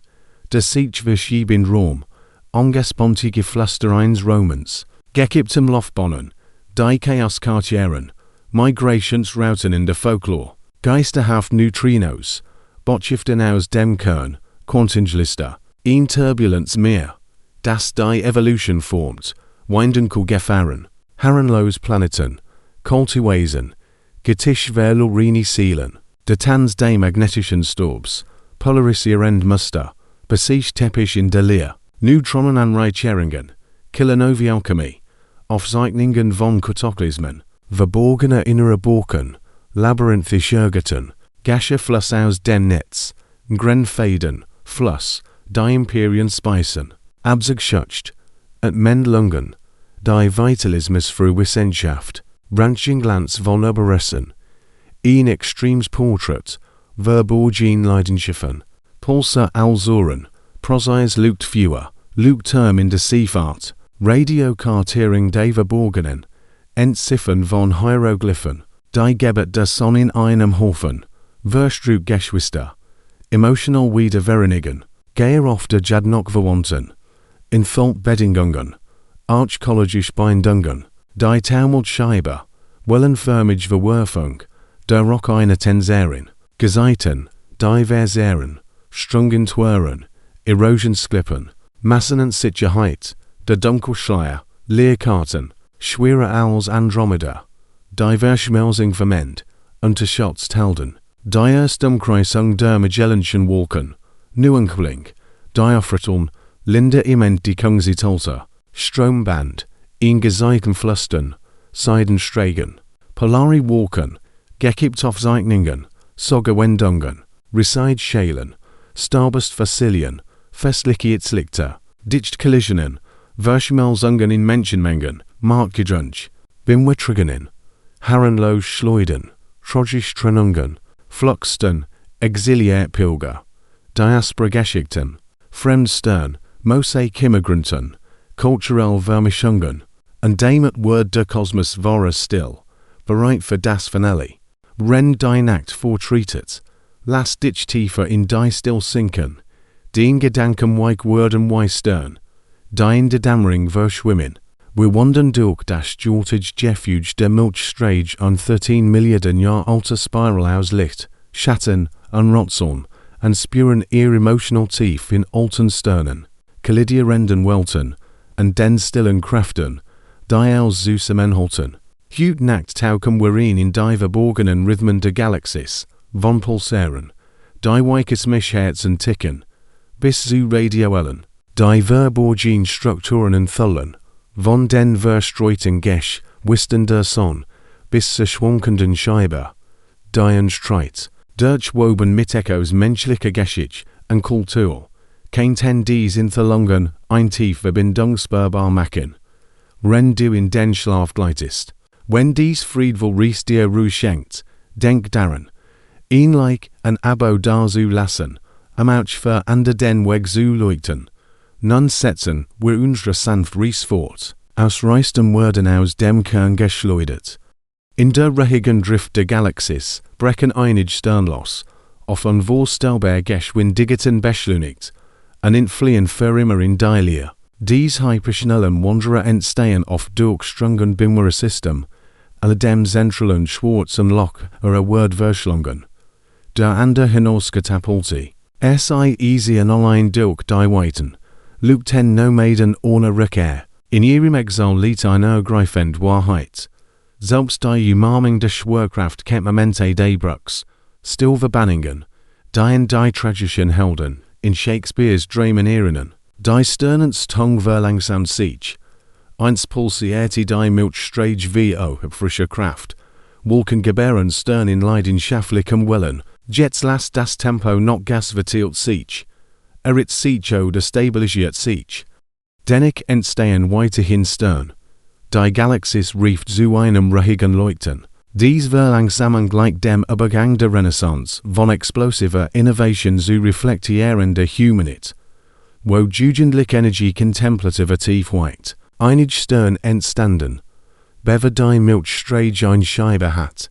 der sich verschieben Raum, angespontige Pflastereins Romans, gekipptem Luftbahnen, die Chaoskartieren, Migrationsrouten in der Folklore, geisterhaft Neutrinos, Botschaften aus dem Kern, Quantenlister, ein Turbulenzmeer, das die Evolution formt, Windenkel Gefahren, herrenlos Planeten, kalte Wesen, Getisch verlorene Seelen, der Tanz des magnetischen Storbs, polarisierend Muster, besiegt Teppich in der Leer, Neutronenanreicherungen, Kilanovi Alchemie, Aufzeichnungen von Kataklysmen, verborgene innere Borken, labyrinthische Irrgitten, Gasche-Fluss aus dem Netz, Grenfaden, Fluss, die Imperien speisen, Absichtsschucht, Entmendlungen, die Vitalismus für Wissenschaft, Branchenglanz von Überressen, ein extremes Portrait, verborgen Leidenschaften, Pulsar Alzuren, Proseis lugt Fewer, Lugterm in der Seefahrt, Radiokartierung der Verborgenen, Entziffern von Hieroglyphen, die Gebet der Sonne in einem Hofen, Verstruggeschwister, Emotional Wiedervereinigen, Geher auf der Jadnock verwandten, Infoltbedingungen, Archkologisch Beindungen, die Taumelscheibe, Wellenförmige Verwerfung, der Rock einer Tenserin, Geseiten, die Verseren, Strungentweren, Erosionsklippen, Massenensicherheit, der Dunkelschleier, Leerkarten, schwere Owls Andromeda, die Verschmelzung vermengt, unterschätzt Helden, die Erstumkreisung der Magellanschen Wolken, Nuenkling, Diaphragm, Linde Iment die Kungsitalter, Stromband, in Gezeiten Flüstern, Seidenstregen, Polari Wolken, gekippt auf Zeichnungen, Sogewendungen, Reside Schalen, Starbust Fossilien, festliche Lichter, Dicht Collisionen, Verschmelzungen in Menschenmengen, Marktgedrunch, Bimwittrigenen, Herrenlos Schleuden, Trogisch Trennungen, Fluxten, Exiliärpilger, Diaspora-Geschichten, Fremdstern, Mosaic-Immigranten, Culturell Vermischungen, und damit Word der Kosmos war still, bereit für das Finale, Renn die Nacht vortretet, lass dich tiefer in die still sinken, den Gedanken weich werden wie Stern, die in der Dämmerung verschwimmen, Wir wandern durch das George Gefüge der Milchstraße an 13 Milliarden Jahre alter Spiral aus Licht, Schatten und Rotzorn und spüren ihr emotional tief in alten Sternen, kollidierenden Welten und den stillen Kräften, die als zusammenhalten. Heute Nacht tauchen wir in die verborgenen Rhythmen der Galaxies, von Pulsaren, die weikes Mischherzen ticken, bis zu Radioellen, die verborgenen Strukturen enthüllen, von den verstreuten Gesch, Wisten der Sonne, bis zur schwankenden Scheibe, die entstreit, durchwoben mit Echos menschlicher Geschichte und Kultur, kein dies in Verlangen, ein tief verbindungsbar machen. Wenn du in den Schlaf gleitest, wenn dies friedvoll Ries dir Ruhe schenkt, denk daran, ähnlich ein Abo da zu lassen, am Ouch für ander den Weg zu leuchten. Nun setzen wir unsere sanft Ries fort, aus reistem Worden aus dem Kern geschleudert. In der rehigen Drift der Galaxies brechen einige Sternlos, auf unvorstellbar geschwindigten beschleunigt, und entfliehen für immer in die Leere. Dies hyperschnellen Wanderer entstehen auf durchstrungen binäre System, alle dem zentralen schwarzen Loch ihrer Word verschlungen. Der ander hinaus katapulti, easy und allein durch die Weiten, lugt hen Nomaden ohne Rückkehr, in ihrem Exil liegt eine ergreifend Wahrheit. Selbst die Umarmung der Schwerkraft Momente des Bruchs, still verbanningen, die in die tragischen Helden, in Shakespeares Dramen erinnern, die Sternens Tongue verlangsam sich, einst pulsierte die Milchstraße wie frische Kraft, Wolken gebären Stern in leidenschaftlichem Wellen, Jets last das Tempo not gas vertielt sich, sich oder stabilisiert sich. Dennoch entstehen weiterhin Stern. Die Galaxies rieft zu einem rehigen Leuchten. Dies verlangsamen gleich dem Übergang der Renaissance von explosiver Innovation zu reflektierender Humanit, wo jugendliche Energie contemplativer Tiefheit, einige Stern entstanden, bever die Milchstraße eine Scheibe hat,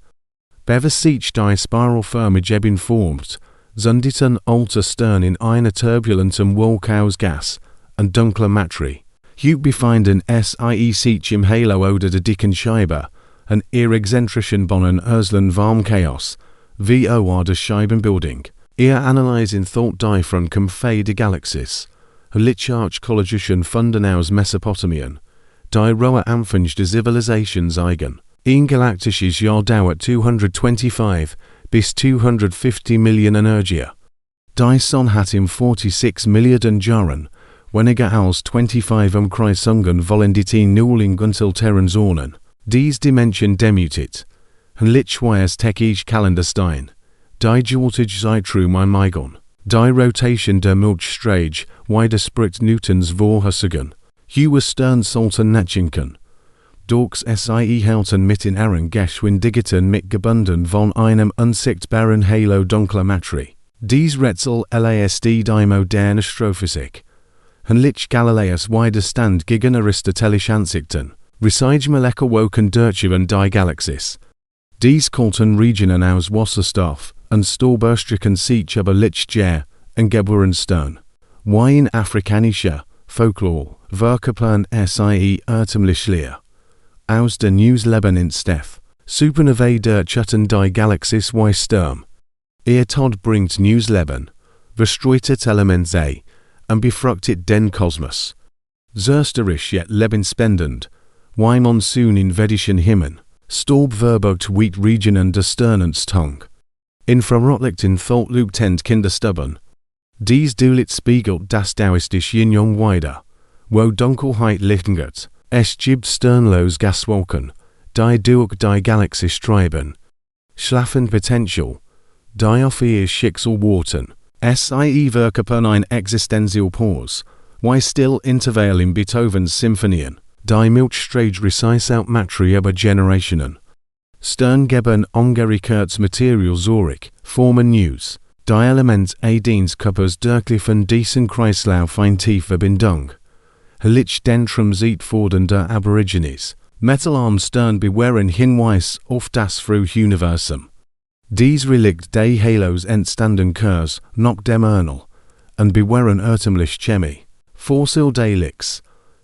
bever sich die spiralförmig eben formt, sendeten alte Stern in einer turbulenten Wolke aus Gas und dunkler Materie. Heute befinden sich im Halo oder der dicken Scheibe, und ihr exzentrischen Bonnen Urslen warm Chaos, wie der Scheibenbildung. Ihr analysen thought die von Kampfe der Galaxies, Litscharchkologischen Funden aus Mesopotamien, die rohe Anfang der Zivilisations eigen. Ein galaktisches Jahr dauert 225 bis 250 Millionen Energie. Die Sonne hat im 46 Milliarden Jahren, weniger als 25 Umkreisungen wollen die 10 Nulling until Terrenzonen. Dies Dimension demutet. Und Litschweiers technisch Kalenderstein. Die George Zeitrum ein Maigon. Die Rotation der Milchstraße widerspricht Newtons Vorhersagen. Hohe Stern sollten Natchinken. Durchs sie halten mit in ihren Geschwindigkeiten mit gebunden von einem unsichtbaren Halo dunkler Materie. Dies Rätsel LASD die moderne Astrophysik. Und Lich Galileus widerstand gegen aristotelische Ansichten. Resige Molekulwoken Durchüben die Galaxies. Dies kalten Regionen aus Wasserstoff und Stauberstrichen sich über Lichtjahr und Geboren Stern. Wie in afrikanischer Folklore, Verkörpern sie irrtümlich leer. Aus der Newsleben in Steph. Supernovae durchschatten die Galaxies wie Sturm. Ihr Tod bringt Newsleben, verstreutet Element sei, und befruchtet den Kosmos. Zersterisch yet lebenspendend, wie Monsun in vedischen Himmel, Staub verbucht wheat Regionen der Sternenstung. Infrarotlicht in Thought Lutent Kinderstubben. Dies Dulit spiegelt das Taoistisch Yin-Yang wider, wo Dunkelheit lichtengert, es gibt sternlos Gaswolken, die durch die Galaxie treiben. Schlafen Potential, die auf ihr Schicksal warten. Sie verkörpern ein existential Pause, wie still Interval in Beethovens Symphonien. Die Milchstraße recycelt Materie über Generationen. Stern geben umgekehrtes Material zurück, formen News. Die Element Adins Körpers durchlaufen diesen Kreislauf ein Tiefverbindung. Lich Dentrum sieht Forden der Aborigines. Metal am Stern bewähren Hinweis auf das frühe Universum. Dies Relikt des Halos entstanden Kurs noch dem Ernal, und bewähren irrtümlich Chemie. Fossil Delix.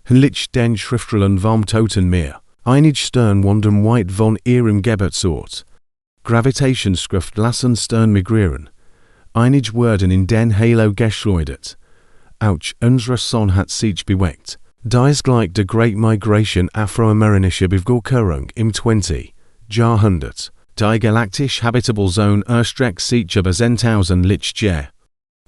Lich den Schriftrollen vom Toten Meer, einige Stern wandern weit von ihrem Geburtsort. Gravitationskraft lassen Stern migrieren. Einige werden in den Halo geschleudert. Auch unsere Sonne hat sich bewegt. Dies gleich der Great Migration afroamerikanischer Bevölkerung im 20. Jahrhundert. Die galaktische Habitable Zone erstreckt sich über 10.000 Lichtjahre.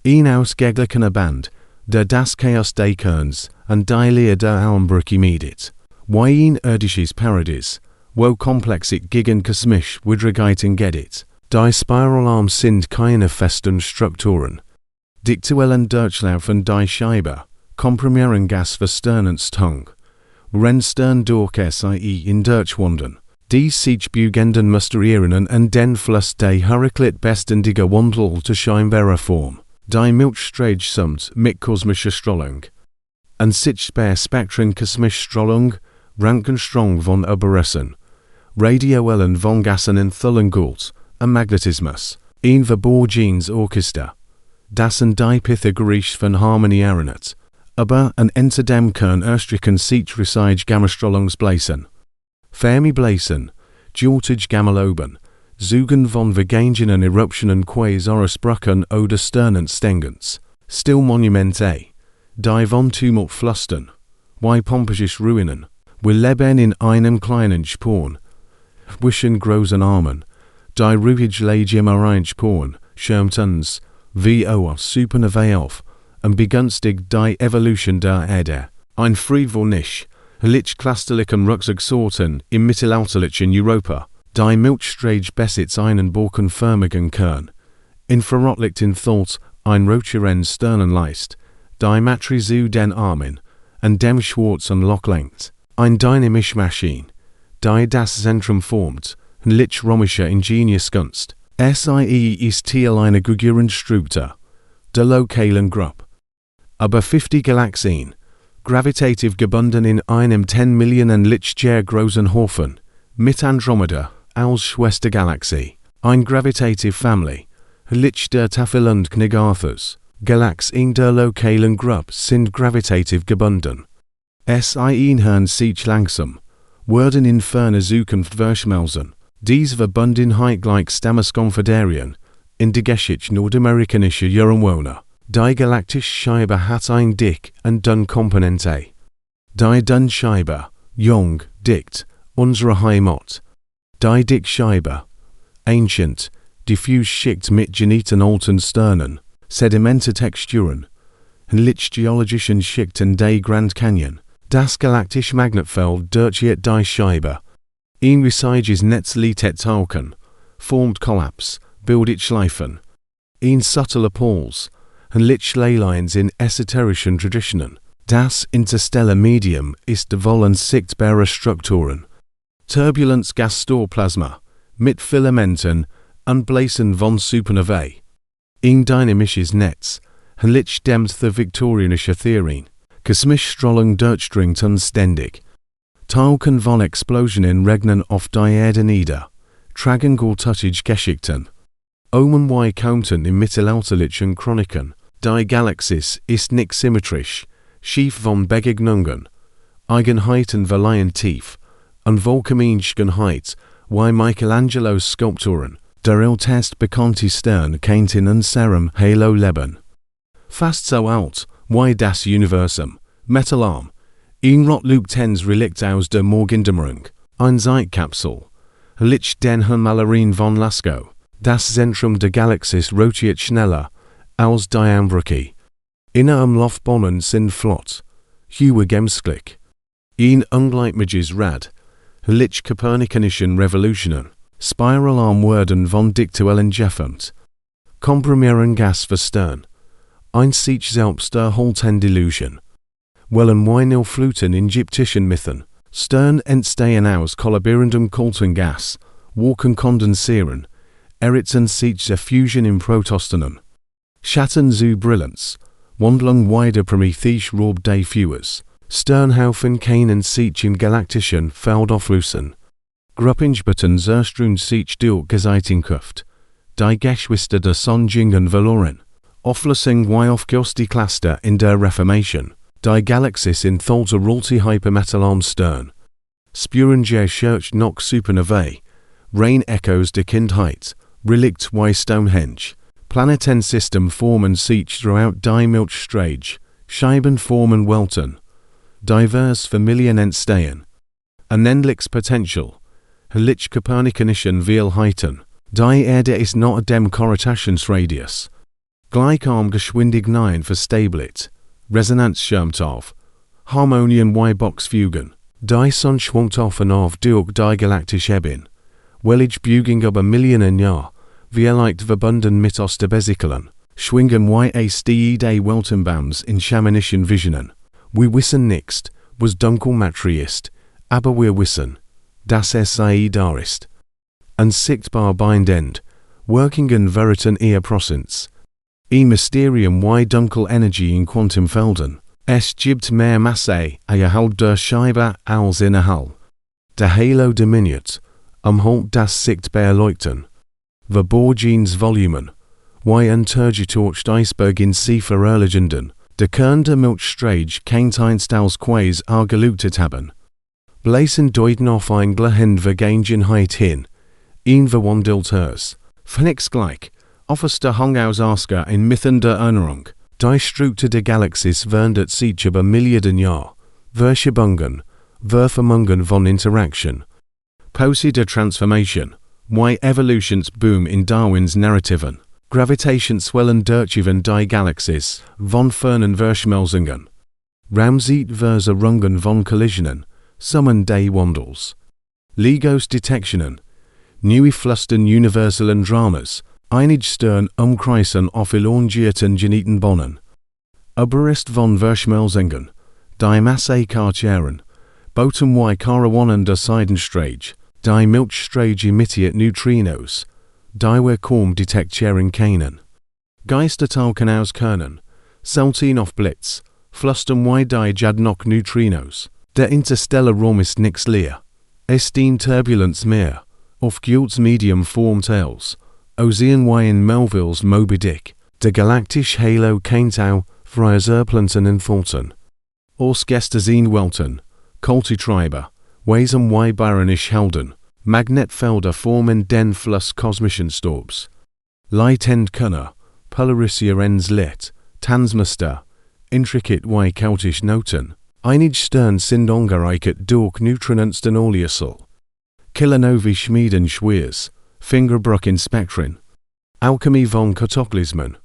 Ein ausgeglichener Band, der das Chaos des Kerns und die Leer der Almbrücke mietet. Wie ein irdisches Paradies, wo komplexit gegen kosmisch Widrigkeiten geht. Die Spiralarme sind keine festen Strukturen. Diktuellen Durchlaufen die Scheibe, komprimieren Gas für Sternenstung. Wenn Stern durch sie in Durchwandern. Dies sich beugenden Mysterieren und den Fluss der Hurriclit bestendiger Wandel zu scheinbarer Form. Die Milchstraße samt mit kosmischer Strahlung. Und sichtbar Spektren kosmischer Strahlung, Rankenstrong von Überressen. Radioellen von Gassen in Thullengult, und Magnetismus. Ein Verborgenes Orchester. Das und die Pythagoreische von Harmonie erinnert. Aber und enter dem Kern erstrichen sich Resige Gammastrahlungsbläsen. Fermi Bläsen, Jortage Gammeloben, Zugen von Vergangenen Eruptionen Quasarusbrücken oder Sternenstängens, Still Monumente, die von Tumult flüstern, wie pompische Ruinen, wir leben in einem kleinen Sporn, wischen großen Armen, die ruhig lege im Porn, schirmt uns, wie Supernovae auf, und begünstigt die Evolution der Erde, ein Friedvolnisch, Lich-klasterlichen Rucksacksorten im mittelalterlichen Europa, die Milchstraße besitzt einen borkenförmigen Kern. Infrarotlicht in Thought, ein roteren Sternenleist, die Matri zu den Armen, und dem Schwarz und Lochlength, ein dynamische Maschine, die das Zentrum formt, lich-römische Ingenieurskunst. Sie ist Teil einer Gugurend Struktur, der lokalen Gruppe. Aber 50 Galaxien, gravitativ gebunden in einem 10 Millionen Lichtjahr großen Haufen, mit Andromeda, als Schwester Galaxie, ein Gravitative Family, Licht der Tafel und Knigarthus, Galaxien der lokalen Gruppe sind gravitativ gebunden. Sie inhören sich langsam, werden in ferner Zukunft verschmelzen. Dies Verbundenheit gleich Stammeskonföderien, in die Geschichte nordamerikanischer Ureinwohner. Die galaktische Scheibe hat ein dick und dünn Komponente. Die dünne Scheibe, jung, dicht, unsere Heimat. Die dicke Scheibe, ancient, diffus Schicht mit geneten alten Sternen, sedimente Texturen, lichtgeologischen Schichten des Grand Canyon. Das galaktische Magnetfeld durchzieht die Scheibe. Ein riesiges Netz leitet Tauchen, formt Kollaps, bildet Schleifen. Ein subtiler Puls, und Lichtlines in esoterischen Traditionen. Das interstellar Medium ist der Wollen sichtbarer Strukturen. Turbulence Gastoroplasma, mit Filamenten und Bläsen von Supernovae. Ein dynamisches Netz, und Licht dämmt der viktorianische Theorien. Kosmische Strahlung durchdringt uns ständig. Tauchen von Explosionen regnen auf die Erde nieder. Tragen gultuttige Geschichten. Omen wie Compton im mittelalterlichen Chroniken. Die Galaxie ist nicht symmetrisch, schief von Begegnungen. Eigenheiten verleihen tief, und Volkamenschenheit, wie Michelangelos Skulpturen, der ältest bekannte Stern kennt in unserem Halo leben. Fast so alt, wie das Universum, Metalarm, ein Rotluktens Relikt aus der Morgendämmerung, ein Zeitkapsel, Licht den Malerin von Lascaux, das Zentrum der Galaxie rotiert schneller, als die Almbrücke. Inner Umlaufbahnen sind flott, hohe Gemsglick. Ein ungleichmäßiges Rad, Licht kopernikanischen Revolutionen, Spiralarm werden von diktuellen Jeffemt. Komprimieren Gas für Stern. Ein sich selbst erhalten Delusion. Wellen wie Fluten in ägyptischen Mythen. Stern entstehen aus kollabierendem kalten Gas, walken kondensieren, eritzen sich der Fusion im Protostonen. Schatten zu Brillanz, Wandlung wider Prometheus Rob des Feuers, Sternhaufen keinen sich in galaktischen Feldauflösen. Gruppingbeten zerströmt sich durch Geseitinkraft, die Geschwister der Sonjingen verloren, Auflösung wie auf die Cluster in der Reformation. Die Galaxis in Tholter Rolte Hypermetallarm Stern. Spuren der Church noch Supernovae. Rain echoes de Kindheit. Relikt wie Stonehenge. Planetensystem formen sich throughout die Milchstraße. Scheiben formen Welten. Diverse Familien entstehen. Unendliches Potential. Herrlich Kopernikanischen Vielheiten. Die Erde ist not dem Korrelationsradius. Gleicharm Geschwindigkeit verstabilit. Resonanz schirmt auf. Harmonien y Boxfugen. Die Sonne schwungt auf und auf durch die galaktische Ebene. Wellig Buging über Millionen Jahr. Vielleicht verbunden mit Osterbesickeln. Schwingen y de Weltenbaums in schamanischen Visionen. Wir wissen nichts, was dunkel Materiist. Aber wir wissen, dass es sei da ist. Unsichtbar bindend. Workingen veriten ihr Prozents. Mysterium y dunkel Energie in Quantumfelden. Es gibt mehr Masse halb der Scheibe als innerhalb. Der Halo diminuiert, umholt das sichtbare Leuchten. Verborgens Volumen. Y untergetaucht Eisberg in sie verurlegenden. Der Kern der Milchstraße kennt einst als Quais geleuchtet haben. Blasen deuten auf ein glühend Vergangenheit hin. Verwandelt hers. Phoenix-gleich. Officer hung aus Oscar in Mythen der Erinnerung. Die Struktur der Galaxis wandert sich über Milliarden Jahre. Verschiebungen. Verformungen von Interaction. Pose der Transformation. Y Evolutionsboom in Darwins Narrativen. Gravitationswellen durchwandern die Galaxis, von fernen Verschmelzungen. Raumzeitveränderungen von Kollisionen, Summen des Wandels. Legos Detektionen. Neue Flüstern universellen Dramas, einige Stern Kreisen auf elongierten Genietenbonnen. Oberist von Verschmelzungen, die Masse Kartieren, Boten y Karawanen der Seidenstraße, die Milchstraße emittiert Neutrinos, die wir kaum detektieren können. Geistertauchen aus Kernen, selten auf Blitz, flüstern y die jad noch Neutrinos. Der interstellar Raum ist nix leer. Es dient Turbulence mehr. Auf Gulds Medium formt els. Ozean y in Melville's Moby Dick. Der galaktische Halo kennt auch freie Zerplanten in Fulton. Aus Gesterseen Welten. Kulturtreiber. Wesen y baronisch Helden. Magnetfelder formen den Fluss kosmischen Storbs. Leitend Könner. Polarisia ens Lit. Tanzmuster. Intricate y Celtisch Noten. Einige Stern sind angereichert durch Neutronensten Oleusel. Kilanovi Schmieden Schwiers. Fingerbruch in Spektren. Alchemie von Kataklysmen.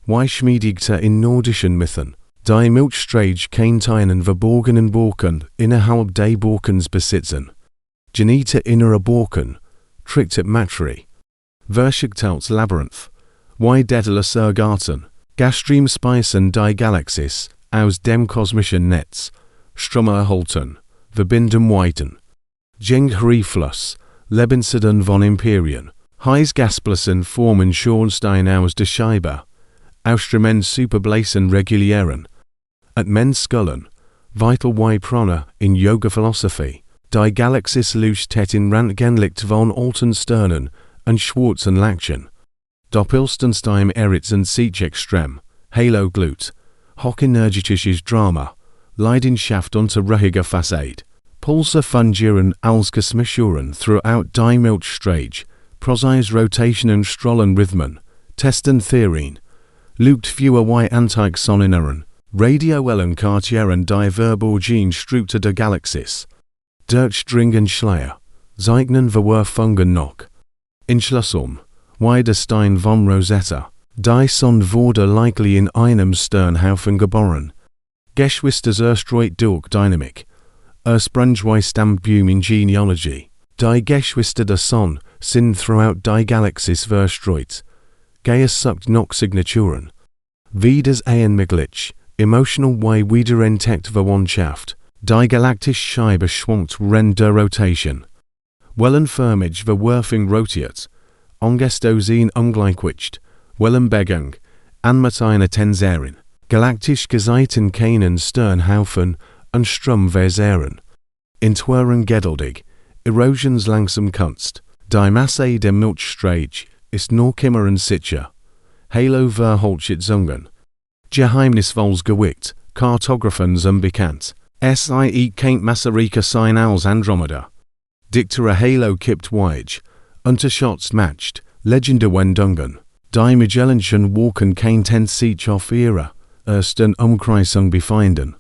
Y schmiedigte in nordischen Mythen. Die Milchstraße kennt einen verborgenen Borken innerhalb des Borkens besitzen. Geniete innere Borken. Tricktet Materie. Verschichtels Labyrinth. Y Daedalus Garten. Gastream Speisen die Galaxis aus dem kosmischen Netz. Ströme erhalten. Verbinden weiten. Jeng-Hri-Fluss. Lebensiden von Imperien. Heißgasblasen formen Schornstein aus der Scheibe. Austrumens Superblasen regulieren. At Men's Skullen. Vital y Prana in Yoga Philosophy. Die Galaxis leuchtet in Röntgenlicht von alten Sternen und schwarzen Lachen. Doppelstenstein Eritzen sich extrem. Halo Glut. Hochenergetisches Drama. Leidenschaft unter ruhiger Fassade. Pulse fungieren als Kosmisuren throughout die Milchstraße. Prozeis Rotationen Strollen Rhythmen. Testen Theorien. Lugt fewer y Antichsoninneren. Radioellen Kartieren die Verborgen Struktur der Galaxis. Durchdringen Schleier. Zeichnen Verwerfungen noch. Entschlüsselung. Y der Stein von Rosetta. Die Sonne wurde likely in einem Sternhaufen geboren. Geschwisters Erstreut durch Dynamik. Sprung y Stammbaum in Genealogy. Die Geschwister der Sonne sind throughout die Galaxis verstreut. Gaius sucht noch Signaturen. Wie das Mitglitsch, emotional y wiederentdeckt Verwandtschaft. Die galaktische Scheibe schwankt während der Rotation. Wellenförmig Verwerfung rotiert. Ongestosin ungleichgewicht. Wellenbegung. Anmateine Tenserin. Galaktisch geseiten keinen Sternhaufen und Stromversehren. Intweren geduldig. Erosions langsam Kunst. Die Masse der Milchstraße ist nur immer sicher. Halo verholtet Zungen. Geheimnisvolles Gewicht, Cartographens unbekannt. Sie kein Massarika sein als Andromeda. Dictera Halo kippt Weige. Unterschätzt matched. Legende Wendungen. Die Magellanschen Walken kein Tent sich auf ihrer. Ersten Umkreisung befinden.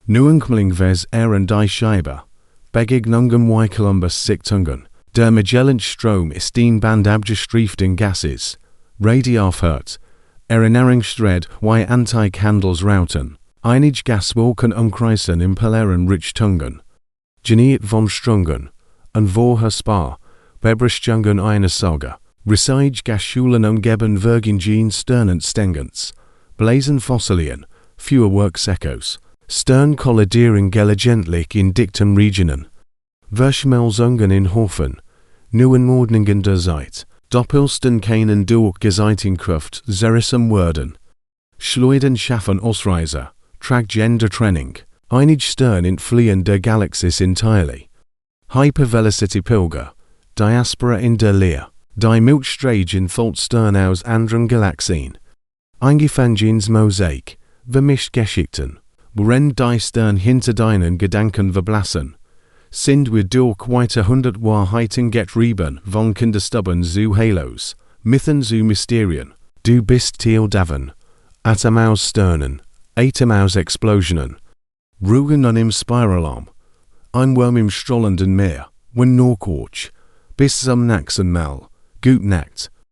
Nuenkmling wes die Scheibe. Begegnungen wie Columbus Sichtungen. Der Magellanstrom ist ein Band abgestrieften Gases. Radioaufhört. Erinnerungsstred wie Antik-Handelsrouten. Einige Gaswolken umkreisen impelleren Richtungen. Geniet von Strungen. Und vorher Spa. Bebrichtungen eine Saga. Resige Gasschulen umgeben Virgin Sternensystemen. Blasen Fossilien. Fewer Workseckos. Stern kollidieren gelegentlich in dichten Regionen. Verschmelzungen in Hofen. Neuanordnungen der Zeit. Doppelsten keinen Durchgeseitenkraft zerrissen werden. Schleuden schaffen Ausreise. Transgender Training. Einige Stern entfliehen der Galaxis entirely. Hypervelocity Pilger. Diaspora in der Leer. Die Milchstraße in Stern aus anderen Galaxien. Eingefangens Mosaik. Vermischt Geschichten. Worin die Stern hinter deinen Gedanken verblassen. Sind wir durch weite hundert Wahrheiten getrieben von Kinderstubben zu Halos, Mythen zu Mysterien. Du bist Teil davon. Atem aus Sternen. Atem aus Explosionen. Rugen an im Spiralarm. Einwärm im strollenden Meer. Wenn Norquarch. Bis zum nächsten Mal. Gut Nacht.